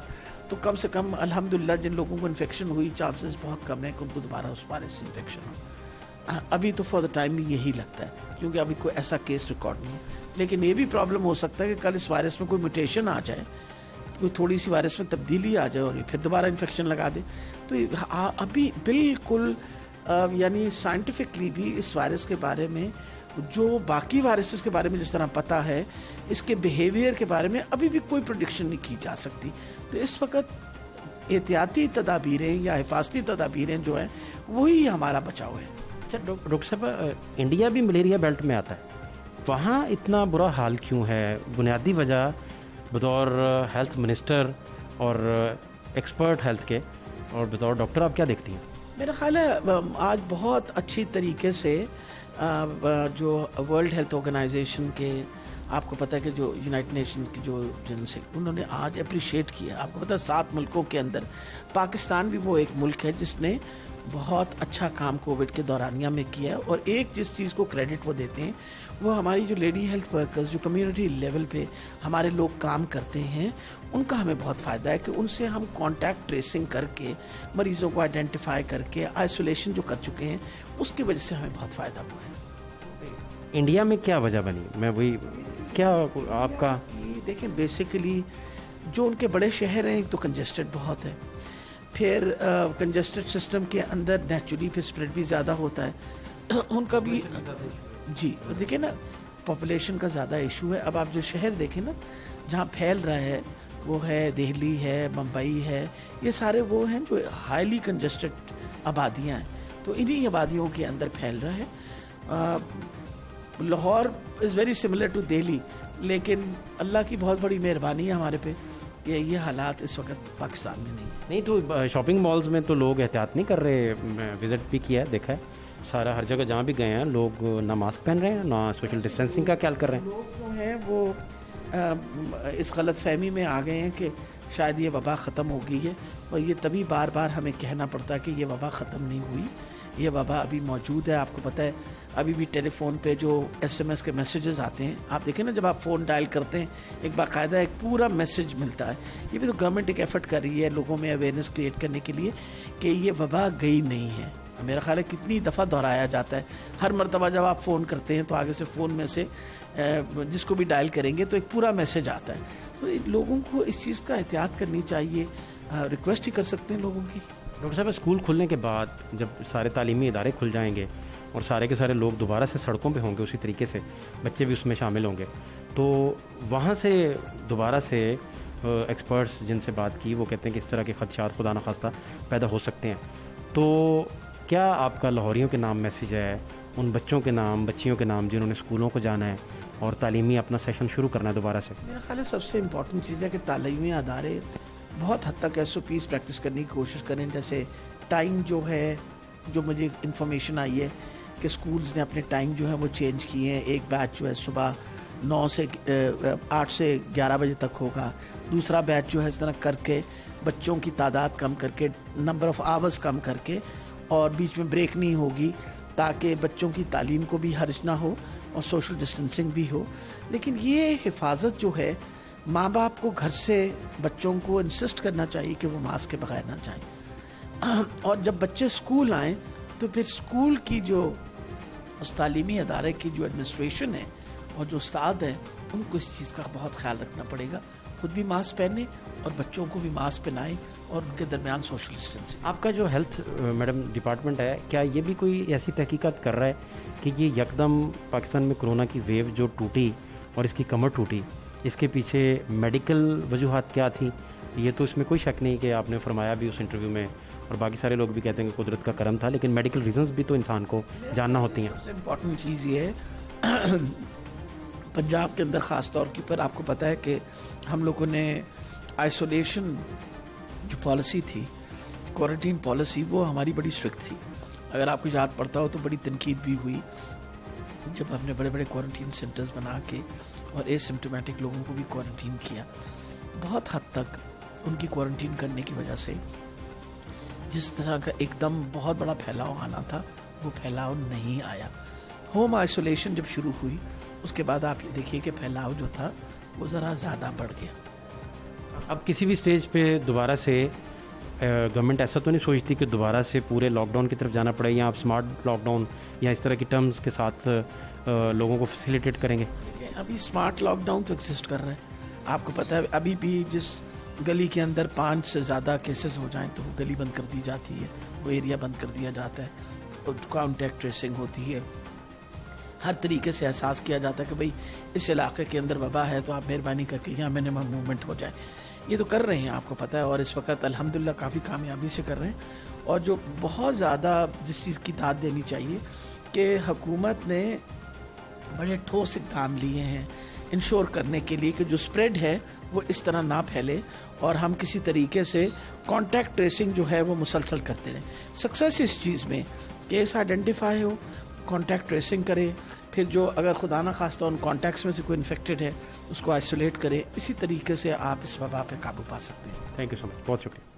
तो कम से कम अल्हम्दुलिल्लाह जिन लोगों को इन्फेक्शन हुई चांसेस बहुत कम है कि उनको दोबारा उस वायरस से इन्फेक्शन हो। अभी तो फॉर द टाइम यही लगता है, क्योंकि अभी कोई ऐसा केस रिकॉर्ड नहीं है। लेकिन ये भी प्रॉब्लम हो सकता है कि कल इस वायरस में कोई म्यूटेशन आ जाए, कोई थोड़ी सी वायरस में तब्दीली आ जाए और ये फिर दोबारा इन्फेक्शन लगा दे। तो अभी बिल्कुल यानी साइंटिफिकली भी इस वायरस के बारे में, जो बाकी वायरसेस के बारे में जिस तरह पता है, इसके बिहेवियर के बारे में अभी भी कोई प्रेडिक्शन नहीं की जा सकती। तो इस वक्त एहतियाती तदाबीरें या हिफाजती तदाबीरें जो हैं वही हमारा बचाव है। अच्छा डॉक्टर साहब, इंडिया भी मलेरिया बेल्ट में आता है, वहाँ इतना बुरा हाल क्यों है? बुनियादी वजह बतौर हेल्थ मिनिस्टर और एक्सपर्ट हेल्थ के और बतौर डॉक्टर आप क्या देखती हैं? मेरा ख्याल है आज बहुत अच्छी तरीके से जो वर्ल्ड हेल्थ ऑर्गेनाइजेशन के, आपको पता है कि जो यूनाइटेड नेशन की जो जिनसे उन्होंने आज अप्रिशिएट किया। आपको पता है 7 मुल्कों के अंदर पाकिस्तान भी वो एक मुल्क है जिसने बहुत अच्छा काम कोविड के दौरानिया में किया है। और एक जिस चीज़ को क्रेडिट वो देते हैं वो हमारी जो लेडी हेल्थ वर्कर्स जो कम्युनिटी लेवल पे हमारे लोग काम करते हैं, उनका हमें बहुत फ़ायदा है कि उनसे हम कॉन्टैक्ट ट्रेसिंग करके मरीज़ों को आइडेंटिफाई करके आइसोलेशन जो कर चुके हैं, उसकी वजह से हमें बहुत फ़ायदा हुआ है। इंडिया में क्या वजह बनी? मैं वही क्या आपका देखें, बेसिकली जो उनके बड़े शहर हैं, एक तो कंजेस्टेड बहुत है, फिर कंजेस्टेड सिस्टम के अंदर नेचुरली फिर स्प्रेड भी ज़्यादा होता है उनका भी। जी देखिए ना, पॉपुलेशन का ज़्यादा इशू है। अब आप जो शहर देखें ना जहाँ फैल रहा है, वो है दिल्ली है, बम्बई है, ये सारे वो हैं जो हाईली कंजेस्टेड आबादियाँ हैं, तो इन्हीं आबादियों के अंदर फैल रहा है। Lahore is very similar to Delhi, लेकिन अल्लाह की बहुत बड़ी मेहरबानी है हमारे पे कि ये हालात इस वक्त पाकिस्तान में नहीं। तो शॉपिंग मॉल्स में तो लोग एहतियात नहीं कर रहे। मैं विजिट भी किया है, देखा है सारा, हर जगह जहाँ भी गए हैं लोग ना मास्क पहन रहे हैं ना सोशल डिस्टेंसिंग का ख्याल कर रहे हैं। लोग जो हैं वो इस गलत फहमी में आ गए हैं कि शायद ये वबा ख़त्म हो गई है, और ये तभी बार बार हमें कहना पड़ता है कि ये वबा ख़त्म नहीं हुई, ये वबा अभी मौजूद है। आपको पता है अभी भी टेलीफोन पे जो SMS के मैसेजेस आते हैं, आप देखें ना, जब आप फ़ोन डायल करते हैं एक बाकायदा एक पूरा मैसेज मिलता है। ये भी तो गवर्नमेंट एक एफर्ट कर रही है लोगों में अवेयरनेस क्रिएट करने के लिए कि ये वबा गई नहीं है। मेरा ख्याल है कितनी दफ़ा दोहराया जाता है, हर मरतबा जब आप फ़ोन करते हैं तो आगे से फ़ोन में से जिसको भी डायल करेंगे तो एक पूरा मैसेज आता है। तो लोगों को इस चीज़ का एहतियात करनी चाहिए, रिक्वेस्ट ही कर सकते हैं लोगों की। डॉक्टर साहब, स्कूल खुलने के बाद जब सारे तालीमी इदारे खुल जाएंगे और सारे के सारे लोग दोबारा से सड़कों पे होंगे, उसी तरीके से बच्चे भी उसमें शामिल होंगे, तो वहाँ से दोबारा से एक्सपर्ट्स जिनसे बात की वो कहते हैं कि इस तरह के खदशात खुदा न खास्ता पैदा हो सकते हैं। तो क्या आपका लाहौरियों के नाम मैसेज है, उन बच्चों के नाम, बच्चियों के नाम जिन्होंने स्कूलों को जाना है और तालीमी अपना सेशन शुरू करना है दोबारा से? मेरा ख्याल है सबसे इम्पोर्टेंट चीज़ है कि तालीमी अदारे बहुत हद तक SOPs प्रैक्टिस करने की कोशिश करें। जैसे टाइम जो है, जो मुझे इन्फॉर्मेशन आई है कि स्कूल्स ने अपने टाइम जो है वो चेंज किए हैं। एक बैच जो है सुबह 8 से 11 बजे तक होगा, दूसरा बैच जो है इस तरह करके बच्चों की तादाद कम करके, नंबर ऑफ़ आवर्स कम करके, और बीच में ब्रेक नहीं होगी ताकि बच्चों की तालीम को भी हर्ज ना हो और सोशल डिस्टेंसिंग भी हो। लेकिन ये हिफाजत जो है, माँ बाप को घर से बच्चों को इंसिस्ट करना चाहिए कि वो मास्क के बगैर ना जाएं, और जब बच्चे स्कूल आएँ तो फिर स्कूल की जो उस तालीमी अदारे की जो एडमिनिस्ट्रेशन है और जो उस्ताद हैं, उनको इस चीज़ का बहुत ख्याल रखना पड़ेगा, खुद भी मास्क पहने और बच्चों को भी मास्क पहनाएं और उनके दरमियान सोशल डिस्टेंसिंग। आपका जो हेल्थ मैडम डिपार्टमेंट है, क्या ये भी कोई ऐसी तहकीकात कर रहा है कि ये यकदम पाकिस्तान में कोरोना की वेव जो टूटी और इसकी कमर टूटी, इसके पीछे मेडिकल वजूहात क्या थी? ये तो इसमें कोई शक नहीं कि आपने फरमाया भी उस इंटरव्यू में, और बाकी सारे लोग भी कहते हैं कि कुदरत का करम था, लेकिन मेडिकल रीजंस भी तो इंसान को जानना होती हैं। सबसे इम्पोर्टेंट चीज़ ये है पंजाब के अंदर ख़ास तौर के पर आपको पता है कि हम लोगों ने आइसोलेशन जो पॉलिसी थी, क्वारंटीन पॉलिसी, वो हमारी बड़ी स्ट्रिक्ट थी। अगर आपको याद पड़ता हो तो बड़ी तनकीद भी हुई जब हमने बड़े बड़े क्वारंटीन सेंटर्स बना के और एसिम्प्टोमेटिक लोगों को भी क्वारंटीन किया। बहुत हद तक उनकी क्वारंटीन करने की वजह से जिस तरह का एकदम बहुत बड़ा फैलाव आना था, वो फैलाव नहीं आया। होम आइसोलेशन जब शुरू हुई उसके बाद आप ये देखिए कि फैलाव जो था वो ज़रा ज़्यादा बढ़ गया। अब किसी भी स्टेज पे दोबारा से गवर्नमेंट ऐसा तो नहीं सोचती कि दोबारा से पूरे लॉकडाउन की तरफ जाना पड़े, या आप स्मार्ट लॉकडाउन या इस तरह की टर्म्स के साथ लोगों को फैसिलिटेट करेंगे? अभी स्मार्ट लॉकडाउन तो एग्जिस्ट कर रहा है। आपको पता है अभी भी जिस गली के अंदर 5 से ज़्यादा केसेस हो जाएं तो वो गली बंद कर दी जाती है, वो एरिया बंद कर दिया जाता है, और कॉन्टैक्ट ट्रेसिंग होती है। हर तरीके से एहसास किया जाता है कि भाई इस इलाके के अंदर वबा है तो आप मेहरबानी करके यहाँ मिनिमम मूवमेंट हो जाए। ये तो कर रहे हैं, आपको पता है, और इस वक्त अल्हम्दुलिल्लाह काफ़ी कामयाबी से कर रहे हैं। और जो बहुत ज़्यादा जिस चीज़ की दाद देनी चाहिए कि हुकूमत ने बड़े ठोस इक़दाम लिए हैं इंश्योर करने के लिए कि जो स्प्रेड है वो इस तरह ना फैले और हम किसी तरीके से कॉन्टैक्ट ट्रेसिंग जो है वो मुसलसल करते रहें। सक्सेस इस चीज़ में केस आइडेंटिफाई हो, कॉन्टैक्ट ट्रेसिंग करे, फिर जो अगर खुदा ना खास्ता उन कॉन्टैक्ट्स में से कोई इन्फेक्टेड है उसको आइसोलेट करे। इसी तरीके से आप इस वबा पे काबू पा सकते हैं। थैंक यू सो मच, बहुत शुक्रिया।